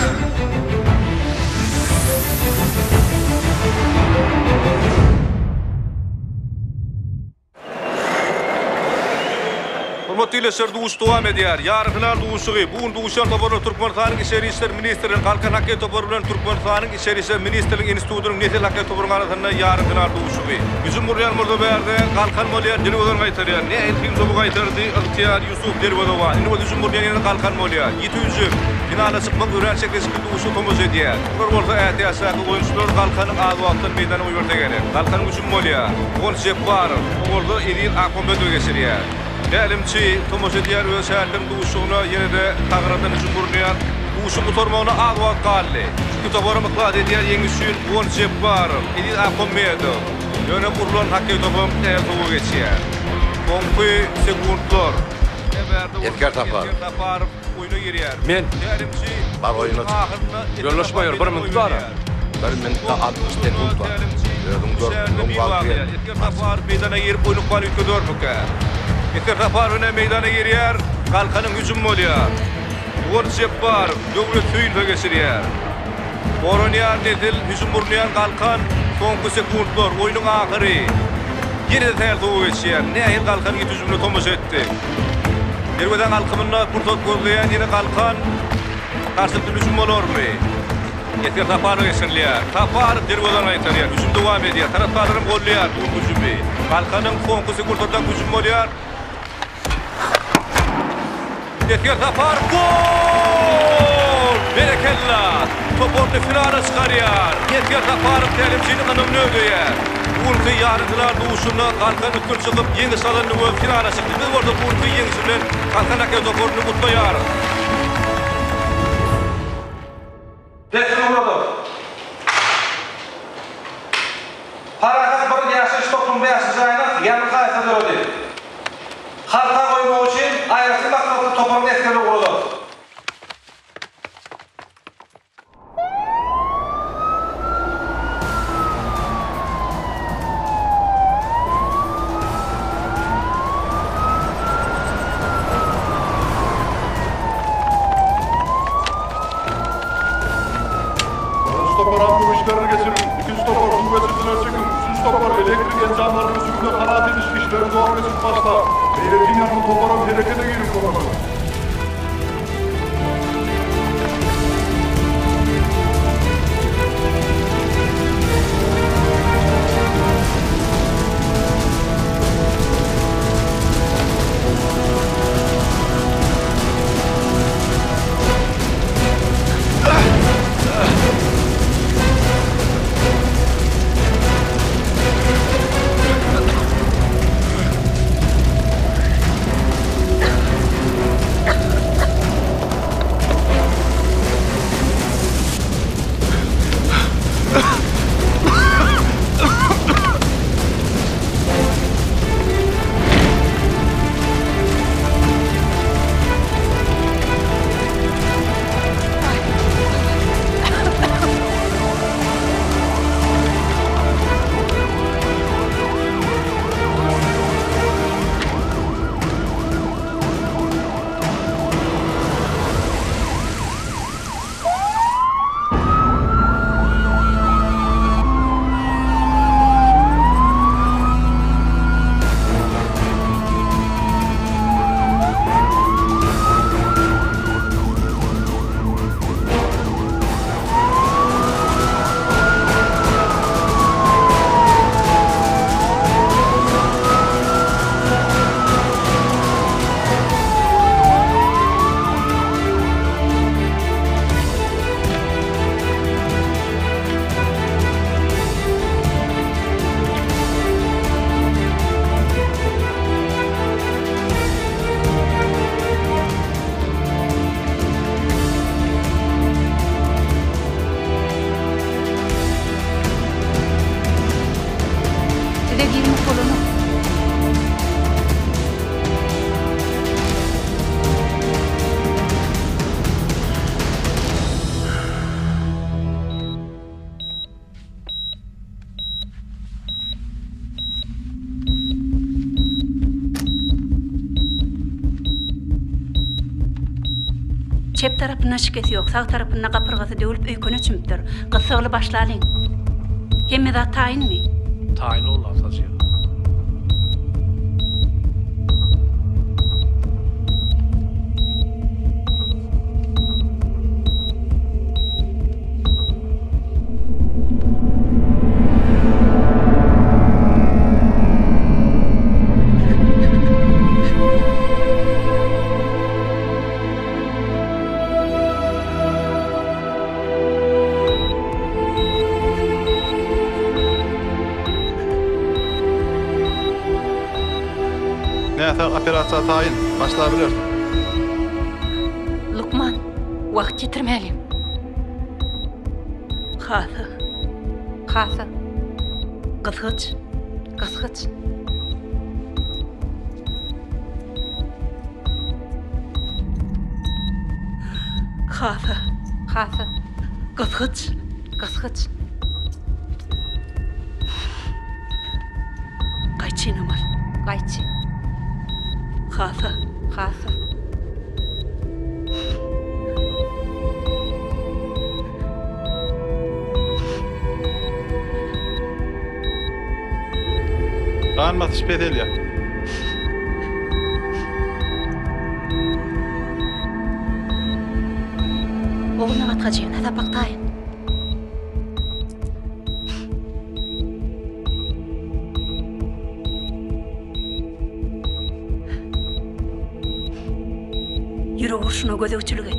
Hormatly duşy dowam edýär. Ýarkylar duşy, bugun duşan toporlar Türkmenistanyň Içeri işler ministriniň Halkan Haky topor bilen Türkmenistanyň Içeri işler ministriniň institutynyň netel haky topor arasynda ýarkylar duşy. Bizim Muryan Murdaberde Halkan Molýar Derwozan gaýtarýar. Ne elkin sobu gaýtardy Ihtiyar Yusuf Derwozowa. Indi bu bizim Muryan Halkan Molýar. 700 finala çykmak öwrençek eski duşy tomuz edýär. Bir bolsa ätiýasaky oýunçylar Halkanyň az wagtdan meýdana öwürde geler. Halkan üçin Molýar. Ol jep bar. Bolda Edil Akombedo geçirýär. Dälimçi tomos edýär we şäherden duşugyna ýene-de tagradan üçin gurulýar. Duşy mutormagyna az wagt galdy. Çünki topory myklad edýär ýeňi üçin on jep bar. Edil Akombedo. Ýöne gurulan haky topam täýärli geçýär. Konky sekundlar. Edgar Tapar. Oyuna girýär. Men Dälimçi bar oyuna. Yollaşmaýar 1 minut bar. 1 minutda 60 sekund var. Ödüm dörtlüğüm var. Edgar Tapar meýdana girip oýnup bal ýetýär. Edgar Tapar öne meýdana girýär. Halkanyň hüjüm bolýar. Gol jep bar. Döwlet süýünde geçirýär. Boronýar dedil hüjüm burnýan Halkan soňky sekundlar oýnyň ahyry. Ýene-de täýärli geçýär. Nähil Halkanyň hüjümine tomos etdi. Derweden halkymyna kurtat gözleýän ýene Halkan karşılıklı hüjüm bolarmy? Edgar Tapar geçirýär. Tapar Derweden gaýtarýar. Hüjüm dowam edýär. Taraptarlaryň gollýar bu hüjümi. Halkanyň soňky sekundlardan hüjüm bolýar. Edgar Tapar gol! Berekella! Toporny finala çykarýar. Edgar Tapar tälimçini gynamny ödüýär. Bugünkü ýarkylar duşuna Halkan üstün çykyp ýeňi salanyny we finala çykdy. Biz orada bugünkü ýeňisi bilen Halkan Haky toporny gutlaýar. Desmurado. Harakat bir ýaşaş toplum beýaşyjyna ýany gaýta döwdi. Halka goýmak üçin aýarsy maksatly toprağını eskere kurulur. Toprağın bu işlerini geçirin. 200 topar kuvvetçisiler çekin. 300 topar elektrik encanlarının üstünde kanaat ediş işleri zor geçip başta. Beylekin yanını toparım harekete girin komutanım. Çep tarapına şikayet yok, sağ tarapına kapırgası dövülüp öyküne çümüptür. Qıssıqlı başlalıyın. Hemme da tayin mi? Tayin ol asasya. Operatsiya tayin başlayabilir. Lukman, vaqt yetirmeliyim. Xası. Xası. Qızğıç. Qızğıç. Xası. Xası. Qızğıç. Qızğıç. Qayçı namal. Qayçı. Xası. Xası. Qanmat şpedeliya. Oğluna vatqacıyım, hada baqtayın. Yürü şuna gözevçilik et.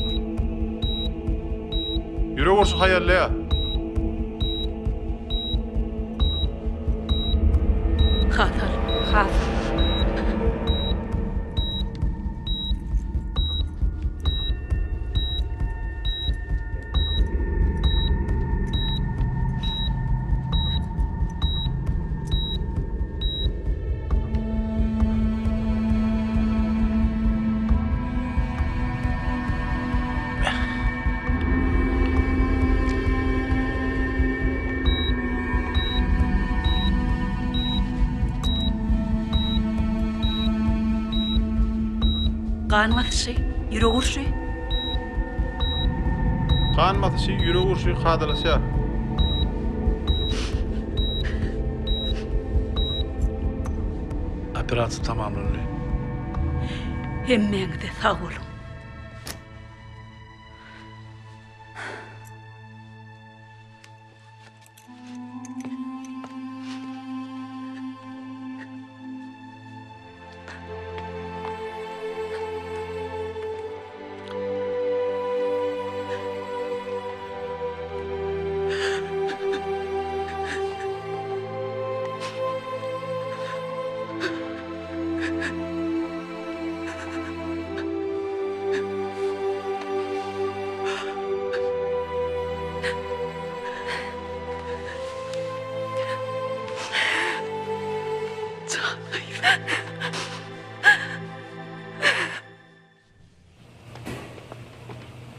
Yürü vursu hayalleya. Xatar. Xatar. Qanmatışı, yürü vursu. Qanmatışı, yürü vursu qadalasya. Operatsiya tamamlandı. Hemmeňde sağ olun.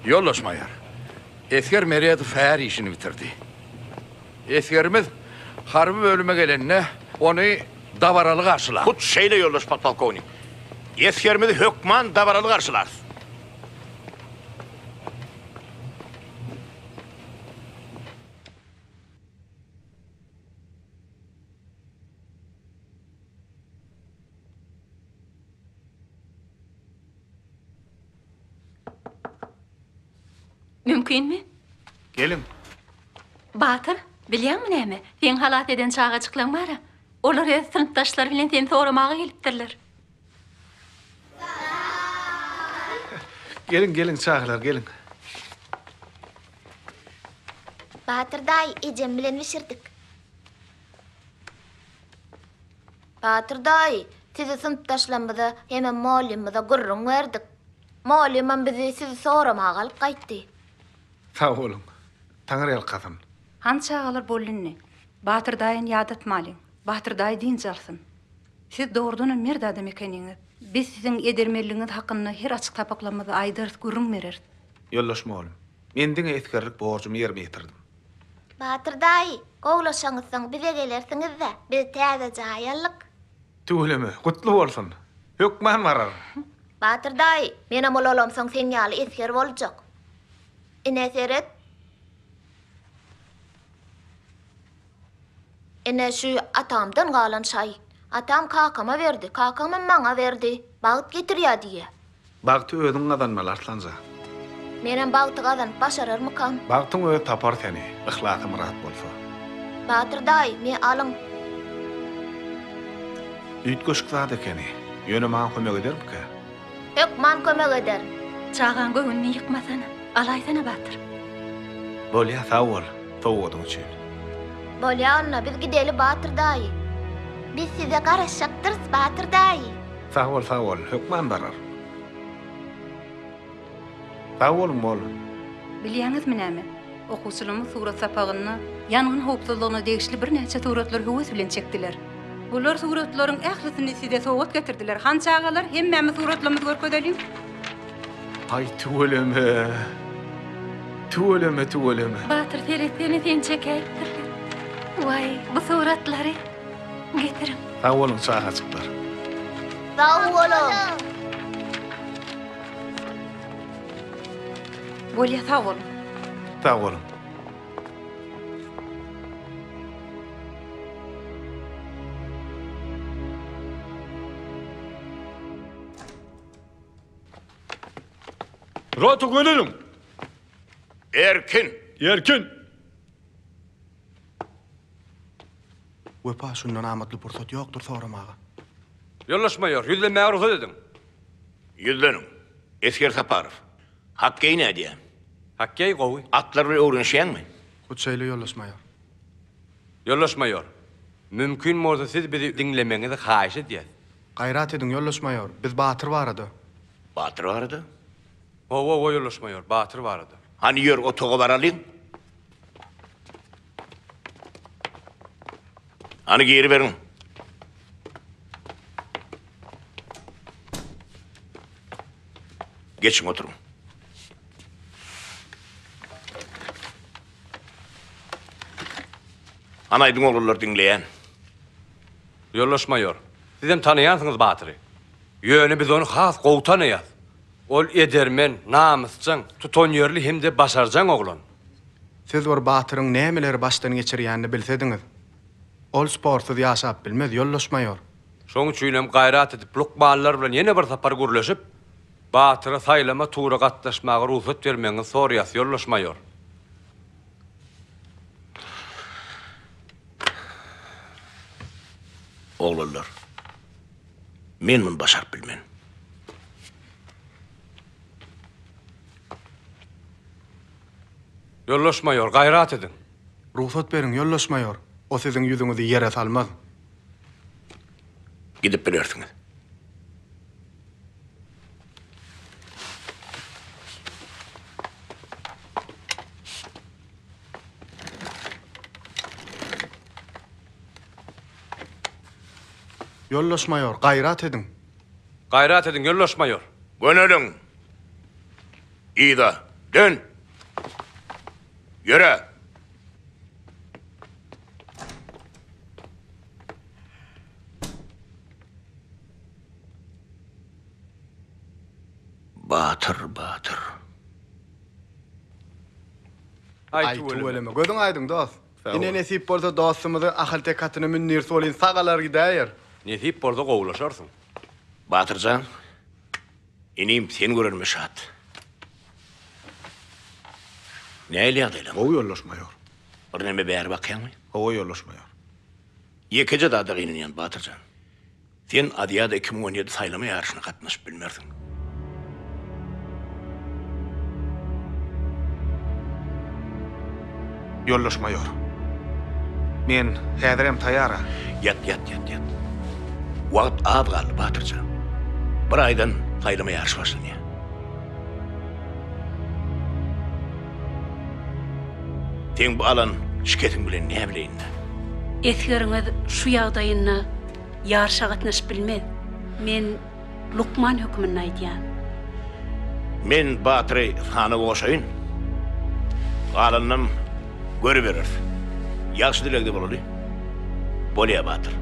Yollaşmayar. Esker Meriyatov her işini bitirdi. Eskerimiz harbi bölüme gelenine onu davaralı karşılar. Kut şeyle yollaş patpalkovnik. Eskerimizi hökman davaralı karşılar. Mümkün mü? Gelin. Batır, biliyor musun neymi? Sen halat eden çağa çıklanmara. Onlar öz sınıftaşlar bilen seni soramağa gelipdirler. Gelin çağlar gelin. Batır dayı, ecem bilen pişirdik. Batır dayı, sizi sınıftaşlarımıza hemen muallimimize gurrun verdik. Muallimim bizi sizi soramağa alıp qaytdı. Sağ olun. Tanrı kadın. Hança ağalar bolunni. Batır dayın yadatmalın. Batır dayı din jalsın. Siz doğrudan merda adam ekeniniz. Biz sizin edermerliğiniz hakkında her açık tapaklamada aydırız gurrun verir. Yollaşma oğlum. Mendin etkerlik borcumu yerime getirdim. Batır dayı, oğlaşanızsan bize gelirsiniz de biz täze jayallık. Tüyleme, kutlu olsun. Hükman varar. Batır daý, menem ol olamsaň sen ýaly esker boljak. Ine seret. Ine şu atamdan galan şay. Atam kakama verdi, kakam maňa berdi. Bagyt getirýär diýe. Bagty özüň gadanmaly Arslanza. Menem bagty gadan başararmykam? Bagtyň özü tapar seni, ihlasym rahat bolsa. Batır daý, men alyň. Üýtgeşik zat ekeni. Ýöne maňa kömek edermi? Hökman kömek eder. Çağan göğünni yıkmasana. Alaysana Batır. Bolýa sawol, sowadyň üçin. Bolýanna biz gideli Batır daý. Biz size garaşaktyrys Batır daý. Sawol, hökman barar. Sawol bol. Bilýäňizmi näme? Okuwçylaryň surat sapagyny, ýangyn howpsuzlygyna degişli bir näçe suratlar höwes bilen çekdiler. Bular suratlaryň ählisini size sowat getirdiler. Hançagalar hemmemiz suratlarymyzy görkedelim. Ay tuweleme. Batır teretini sen çekey. Vay, bu suratları getirin. Sawolun çahaçyklar. Sağ olun. Bolýa sawol. Sawolun. Ratu gönülüm. Erkin. Wepa şundan amatly pursat ýokdur soramaga. Yollaşmayor, yüzlenmeye arzu edin. Yüzlenim. Esker Saparov. Hakkey ne diye? Hakkey gowy. Atları öğrenşen mi? Kuçaýly ýollaşmaýar. Yollaşmayor. Mümkün bolsa siz bizi dinlemeňizi haýyş edýär. Gaýrat ediň ýollaşmaýar. Biz Batır barady. Batır vardı. O yollaşmayor, Batır vardı. Hani yer o toğa baralıyım? Hani geri verin. Geçin oturun. Anaydın olurlar dinleyen. Yollaşmayor. Sizem tanıyansınız Batır'ı. Yöne biz onu has gowtanýar. Ol edermen, namysçan, tuton ýerli hemde başarjan oglan. Siz bir Batyryň nämeleri başdan geçirýänini bilsediňiz. Ol sportsuz ýaşap bilmez, ýollaşmaýar. Şoň üçin hem gaýrat edip lukmanlar bilen ýene bir sapar gürleşip, Batyra saýlama tuğra gatnaşmagy ruhsat bermeňiz sorýas, ýollaşmaýar. Oglanlar. Men mun başarıp bilmen. Yollaşmayor, gaýrat edin. Ruhsat beriň, ýollaşmaýar. O siziň ýüzüňizi ýere salmaz. Gidip bilersiňiz. Ýollaşmaýar, gaýrat ediň. Gaýrat edin, ýollaşmaýar. Gönülün. İda, dön. Yürü. Batır. Ay tuweleme. Gözüň aýdyň dost. Ine nesip bolsa dostumyzy ahal tekatyny münir solin sagalar gidäýär. Nesip bolsa gowlaşarsın. Batırcan. Inim sen görürmü şat. Näýle ýagdaýlar? O ýollaşmaýar. Bir näme bäri bakýanmy? O ýollaşmaýar. Ýekije dada gynanýan Batyrjan. Sen Adýada 2017 saýlama ýarşyna gatnaşyp bilmersiň. Ýollaşmaýar. Men häzirem taýara. Yat. Wagt az galdy Batyrjan. Bir aýdan saýlama ýarşy başlanýar. Sen bu alan şiketiň bilen näme bileýin? Eskeriňiz şu ýagdaýyna ýarşa gatnaşyp bilmez. Men Lukman hökmüni aýdýan. Men Batyry hany boşaýyn. Alannym görüp berer. Ýaşy dilegde bolali. Bolýa Batyr.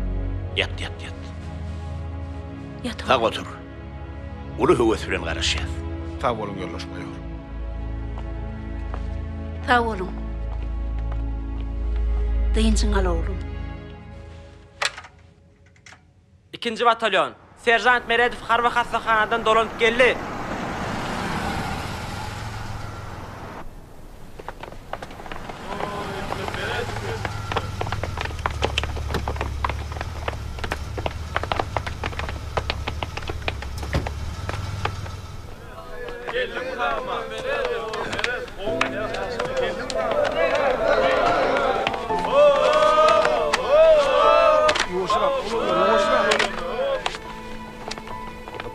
Yat. Yat. Sag otur. ulu hüwet bilen garaşýar. Sağ bolun Yoldaş mayor. Sağ olun. Dayıncın al oğlum. 2-nji batalyon. Serjant Meredov harby hassahanadan dolanyp geldi.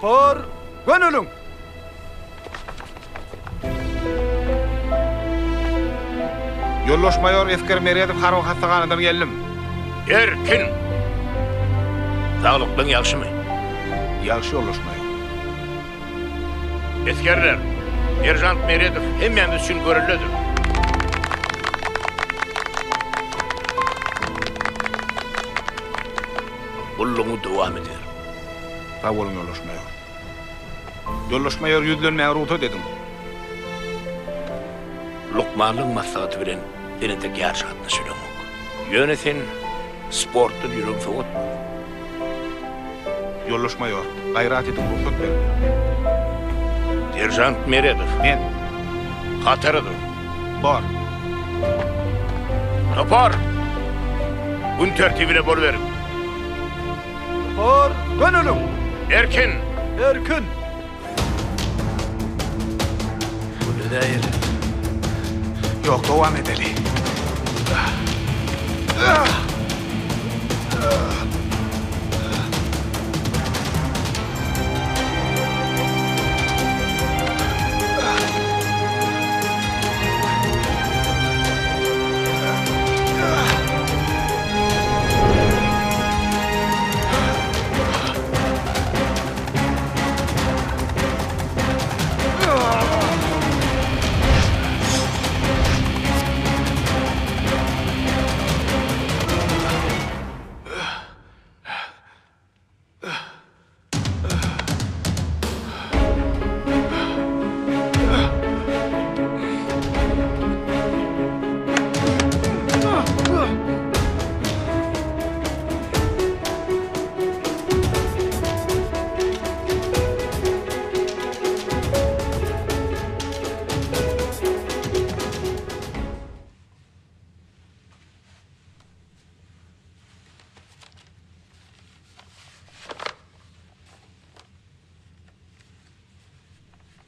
Por gönülüm. Yoldaş mayor Esker Meredov harby hassahanadan geldim. Erkin. Sağlıklyň ýagşymy? Ýagşy Yoldaş mayor. Eskerler, Serjant Meredov hemmemiz üçin görülýär. Ulluňy dowam eder. Sağ bolun Yoldaş mayor. Yoldaş mayor yüzlenmäge ruhsat dedim. Lukmanlyň maslahaty bilen denete ýarşy gatnaşýarmok. Ýöne sen sportda ýürüň sowatma. Yoldaş mayor, gaýrat edip ruhsat ber. Serjant Meredov. Men. Hataradyr. Bar. Topar. Gün tertibine bol verin. Por gönülüm. Erkin. Erkin. Bu nädäýer? Yok, dowam edeli.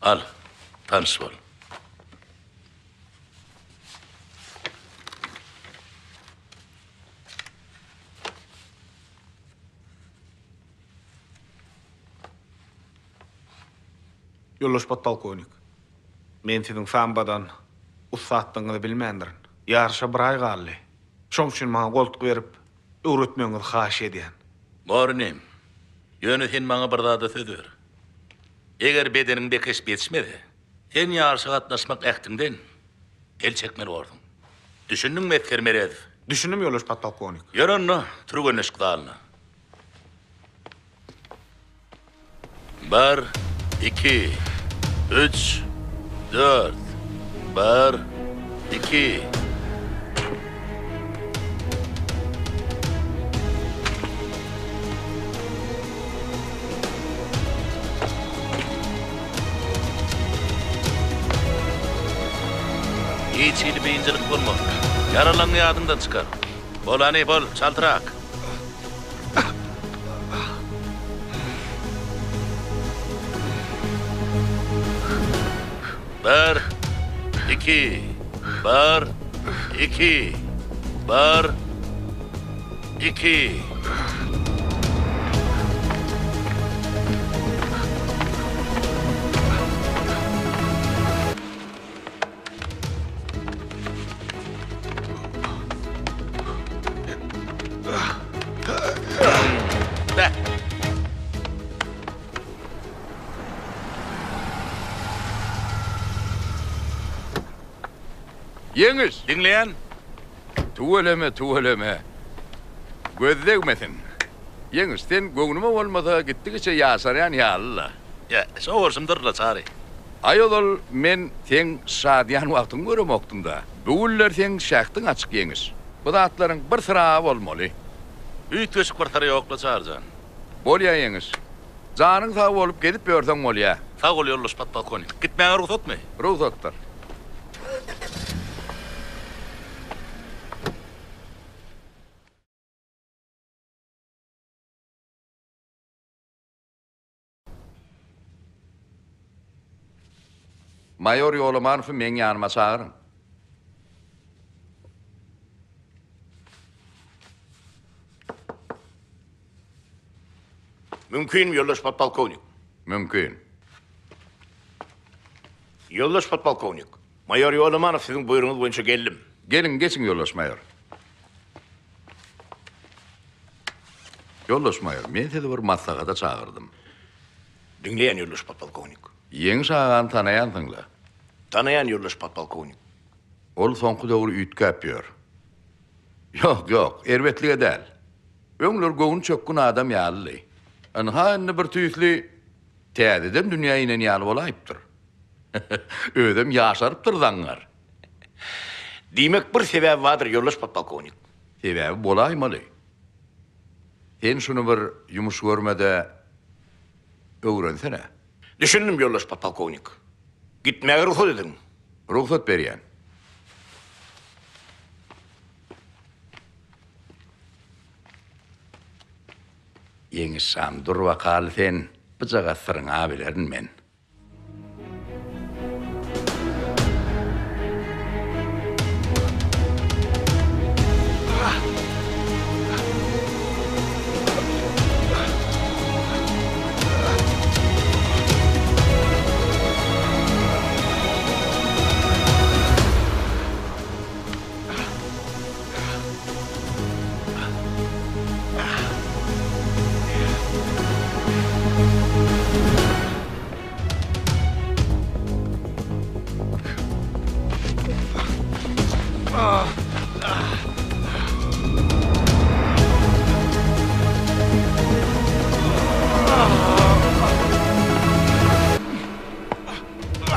Al, tanış bol. Yoldaş Pattalkonik. Men siziň sambadan ussatdyňyzy bilmendirin. Ýarşa bir ay galdy. Şoň üçin maňa goltuk berip, öwretmeňizi haş edýän. Mornim. Ýöne sen maňa bir zada söz ber. Eger bedeninde keş betişmedi, sen ýarşy gatnaşmak ähtinden el çekmeli boldyň. Düşündiňmi Esker Meredov? Düşündim Yoldaş Pattalkonik. Ýörenni, turgenleşik dalna. 1, 2, 3, 4. 1, 2. Hiç beýinçilik bolmak. Yaralanyň ýadyndan çykar. Bolany bol, çaltyrak. Bir, iki, bir, iki, bir, iki. Yeňiz, dinleýän. Tuweleme. Gözdegmesin. Yeňiz, sen göwnüme bolmasa gitdigiçe ýaşarýan ýalyla. Ya, soğursumdurla çağrı. Ayolol men sen şadiyan wagtyň göremokdum-da. Bugünler sen şahtyň açyk ýeňiz. Bu da atlaryň bir sıra bolmaly. Üýtgeşik bir tara ýokla çağırjan. Bolýa ýeňiz. Janyň sag bolup gedip berseň bolýa. Sag bol ýoldaş patbalkonik. Gitmäňe ruhsatmy? Ruhsatdyr. Mayor Yolamanowy men ýanyma çağırın. Mümkün yoldaş podpolkovnik. Mümkün. Yoldaş podpolkovnik. Mayor Yolamanow sizin buyruğunuz boyunca geldim. Gelin geçin yoldaş mayor. Yoldaş mayor, men sizi bir maslahata çağırdım. Dinleyen yoldaş podpolkovnik. Ýeňi çağıran tanaýansyňla. Tanayan yoldaş podpolkovnik. Ol soňky döwür üýtgäp ýör. Yok, erwetlige däl. Öňler göwün çökkün adam ýaly. Anha bir tüýsli täzeden dünýä inen ýaly bolayıpdyr. Ödem ýaşarypdyr zaňlar. Diýmek bir sebäbi bardyr yoldaş podpolkovnik. Sebäbi bolaýmaly. Sen şunu bir ýumuş görmede öwrensene. Düşündim yoldaş podpolkovnik. Gitmäge ruhsat edin. Ruhsat berýän. Ýeňi samdur wakaly sen bıjaga syryňa bilerin men.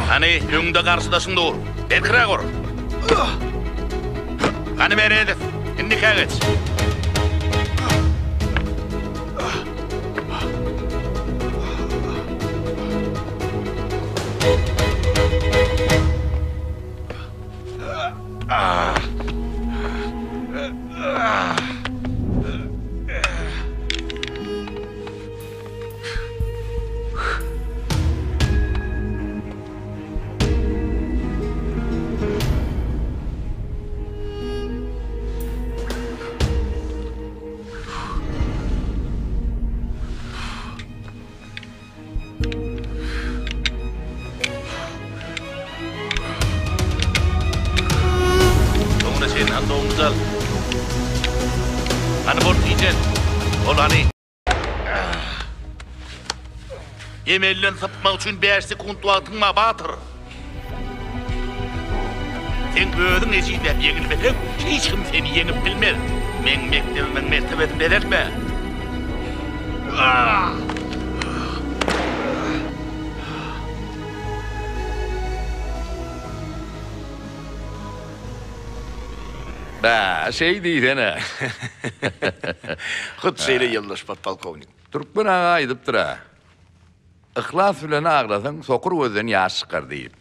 Hani öňünde garşydaşyň dur. Berkira gor. Hani beredi. Indi kägeç. Hani bol diyeceksin. Ol hani. Yemelden sapmak üçün 5 sekund vaktınma batır. Sen gördün eşiğde yenilmeden hiç kim seni yenip bilmez. Men mektebimin mertebetini ederme. Ba, şey diýdene. Hıt şeýle yoldaş podpolkovnik. Türkmen ağa aýdypdyr ha. Ihlas bilen aglasaň sokur gözden ýaş çykar diýip.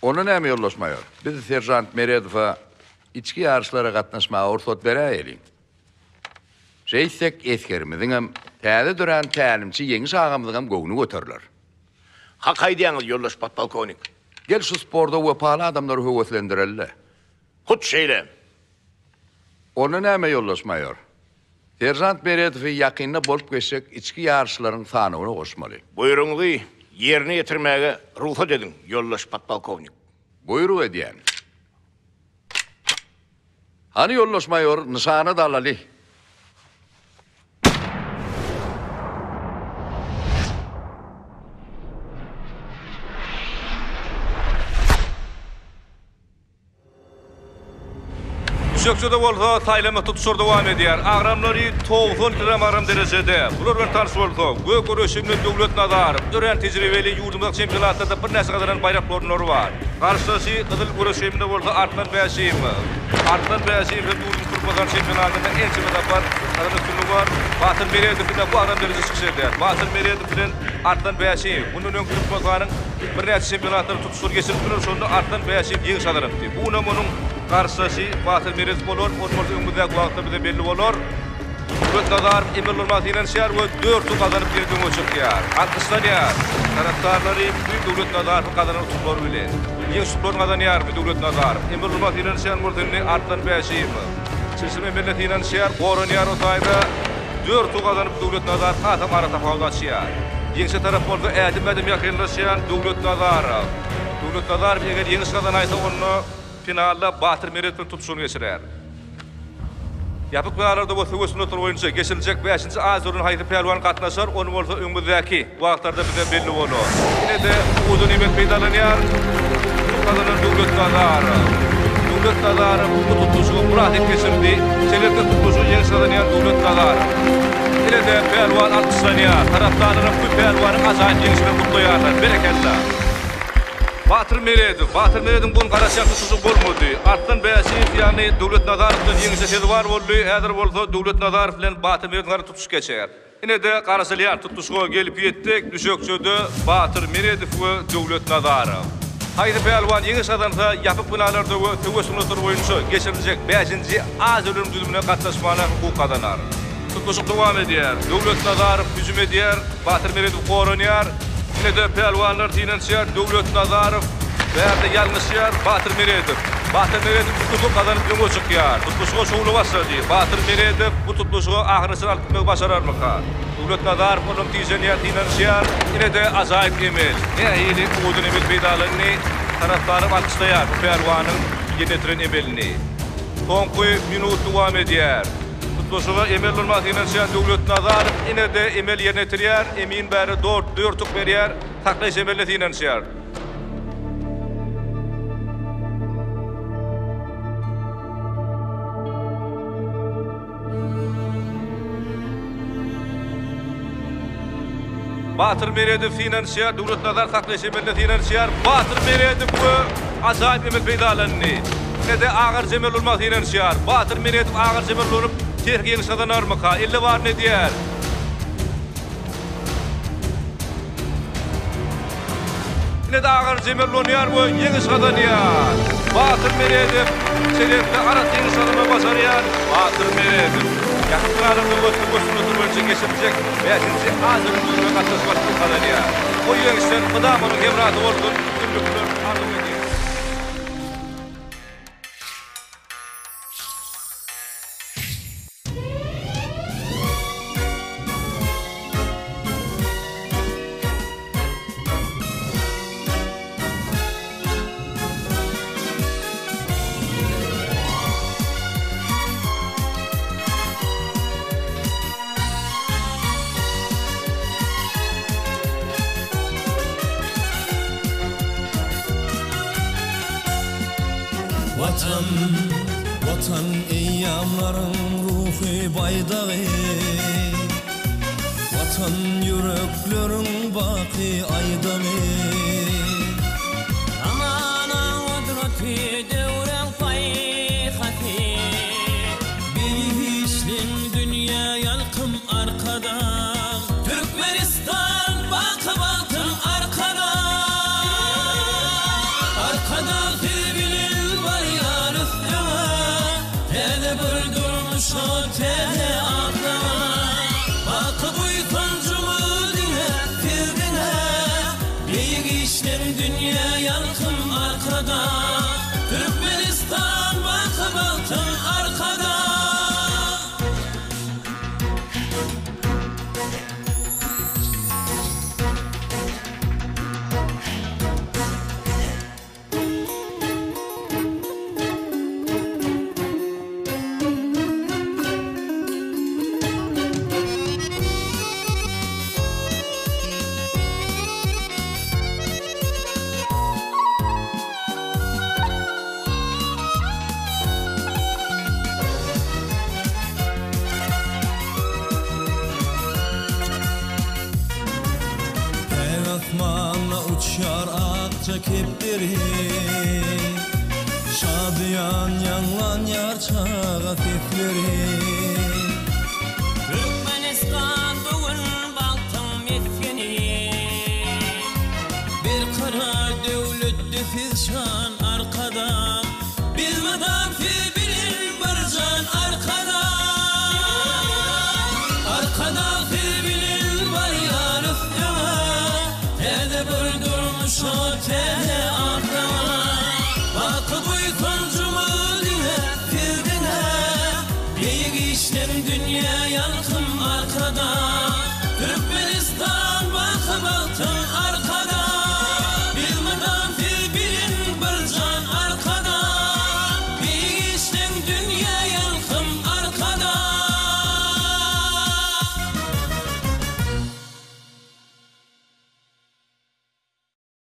Onu näme yoldaş mayor? Biz serjant Meredowa içki ýarşlara gatnaşmaga ursat beräýeli. Şeýsek eskerimiziň hem täze duran tälimçi ýeňi şagamyzyň hem göwüni göterirler. Hakay diýäňiz yoldaş podpolkovnik. Gel şu sporda wepaly adamlary höwetlendirelle. Hıt şeýle. Onu näme yoldaş mayor? Serjant Meredowy ýakynda bolup geçsek içki ýarşylaryň sanyny goşmaly. Buyruğuňy ýerine ýetirmäge ruhsat edin yoldaş podpolkovnik. Buyruq edýän. Hani yoldaş mayor nişany da alaly. Düşökçede bolsa taýlama tutuşur dowam edýär. Agramlary 90 km derejede. Bular bilen tanış bolsa, Gök Göreşimli Döwlet Nazarow, ören tejribeli ýurdumyň çempionatlarda bir näse gadaran baýrak orunlary bar. Garşysy Gyzyl Göreşimde bolsa Artman Bäşiýew. Artman Bäşiýew ýurdumyň Türkmen çempionatynda ençe tapar, adamy üstünlügi bar. Batyr Meredow da bu adam derejede çykýar. Batyr Meredow bilen Artman Bäşiýew. Bunun öňkü Türkmeniň bir näse çempionatlary tutuşur geçirip durur, şonda Artman Bäşiýew ýeňiş adarapdy. Bu namunyň karşısy Batyr Meredow bolar, ormanda öňünde wagtda bize belli bolar. Döwlet Nazarow Emel Nurmazdyň şäher we 4 tuq kazanyp berdiň oçukýar. Alkışlanýar. Taraptarlary Döwlet Nazarow kazanyp tutulary bilen. Ýeň şular kazanýar Döwlet Nazarow. Emel Nurmazdyň şäher murdyny Artman Bäşiýew. Çeşme milletiniň şäher goranýar otayda 4 tuq kazanyp Döwlet Nazarow adam ara tafawut açýar. Ýeňse tarap bolsa ädim edem ýakynlaşýan Döwlet Nazarow. Döwlet Nazarow eger ýeňiş kazanaýsa onu finalda Batyr Meredow tutuşuny geçirer. Yapık finalarda bu Söwesini otur oyuncu geçilecek 5-nji azurun haýdy pelwan gatnaşar, onu bolsa öňümüzdäki wagtlarda bize belli bolar. Ine de uzun emek peýdalanýar. Kazanan Döwlet Nazarow. Döwlet Nazarow bu tutuşuny pratik geçirdi. Selekde tutuşuny ýeňiş kazanýan Döwlet Nazarow. Ine de pelwan alkışlanýar. Taraptarlaryň bu pelwany azaýyp ýeňişine mutlaýarlar. Bereketler. Batyr Meredow bun garaşak tutuşy bolmady. Artdan Bäşiýew ýani Döwlet Nazarowdan ýeňişe şeýler boldy. Häzir bolsa Döwlet Nazarow bilen Batyr Meredow tutuş geçer. Ine de garaşalýar tutuşga gelip ýetdik. Düşökçede Batyr Meredow we Döwlet Nazarow. Haýdy pelwan ýeňiş adansa ýapyk binalarda we Söwesini otur boýunça geçiriljek 5-nji az ölüm düzümine gatnaşmana hukuk kazanýar. Tutuşy dowam edýär. Döwlet Nazarow hüjüm edýär. Batyr Meredow goranýar. Ine de pelwanlar dinenşer Döwlet Nazarow berde ýalňyşýar Batyr Meredow. Batyr Meredow tutuşy kazanyp ýeňişýär. Tutuşyga şowly başlady. Batyr Meredow bu tutuşyga ahyryny alyp başararmyka? Döwlet Nazarow onuň tiýjenýär dinenşýär. Ine de azaýyp emel. Nähili uzun emel peýdalanyny taraftary alkışlaýar bu pelwanyň ýenetiren emelini. Soňky minut dowam edýär. Tutuşyga Emel Nurmazdyň şäher Döwlet Nazarow ine de emel ýernetirýär, emin bäri 4 tuq berýär, taklaş emelletiniň şäher. Batyr Meredow finansiýar Döwlet Nazarow taklaş emelletiniň şäher. Batyr Meredow azaýyp emel peýdalandy. Ne de agyr Emel Nurmazdyň şäher. Batyr Meredow agyr emel bolup Tergiň sadanarmyka? Elle bar ne diýär? Ine de agyr jemerlonýar we ýeňiş sadanýar. Batyr Meredow selekde aratyň sadana başarýar. Batyr Meredow ýakynlarda Söwesini otur boýunça geçiriljek 5-nji azurun düzüne gatnaşmak sadanýar. Bu ýeňişden Hydamyň hemraty boldun, üstünlükler arzuw edýär. Vatan eyyamların ruhi baydağı, vatan yüreklerin baki aydanı. Amana odroti devren fayhati, bilişlim dünya yalkım arkada. Türkmenistan bakıp altın arkada. Arkada filbilin var yar üstüme, tele bir durmuş o tele aklama. Bakıp uytancumu dine filbine, büyük işlem dünya yalkım arkada. Türkmenistan bakıp altın arkada. akça kepleri Şadiyan yanlan yar çağa fefleri Türkmenistan bugün baltım yetkeni Bir karar devletli fizşan arkada Bilmeden fi bilin barcan arkada Arkada fi bilin var yar üstüme Tede bir durmuş o tede arkama Bakı buykuncumu dine fildine Büyük işlem dünya yankım arkada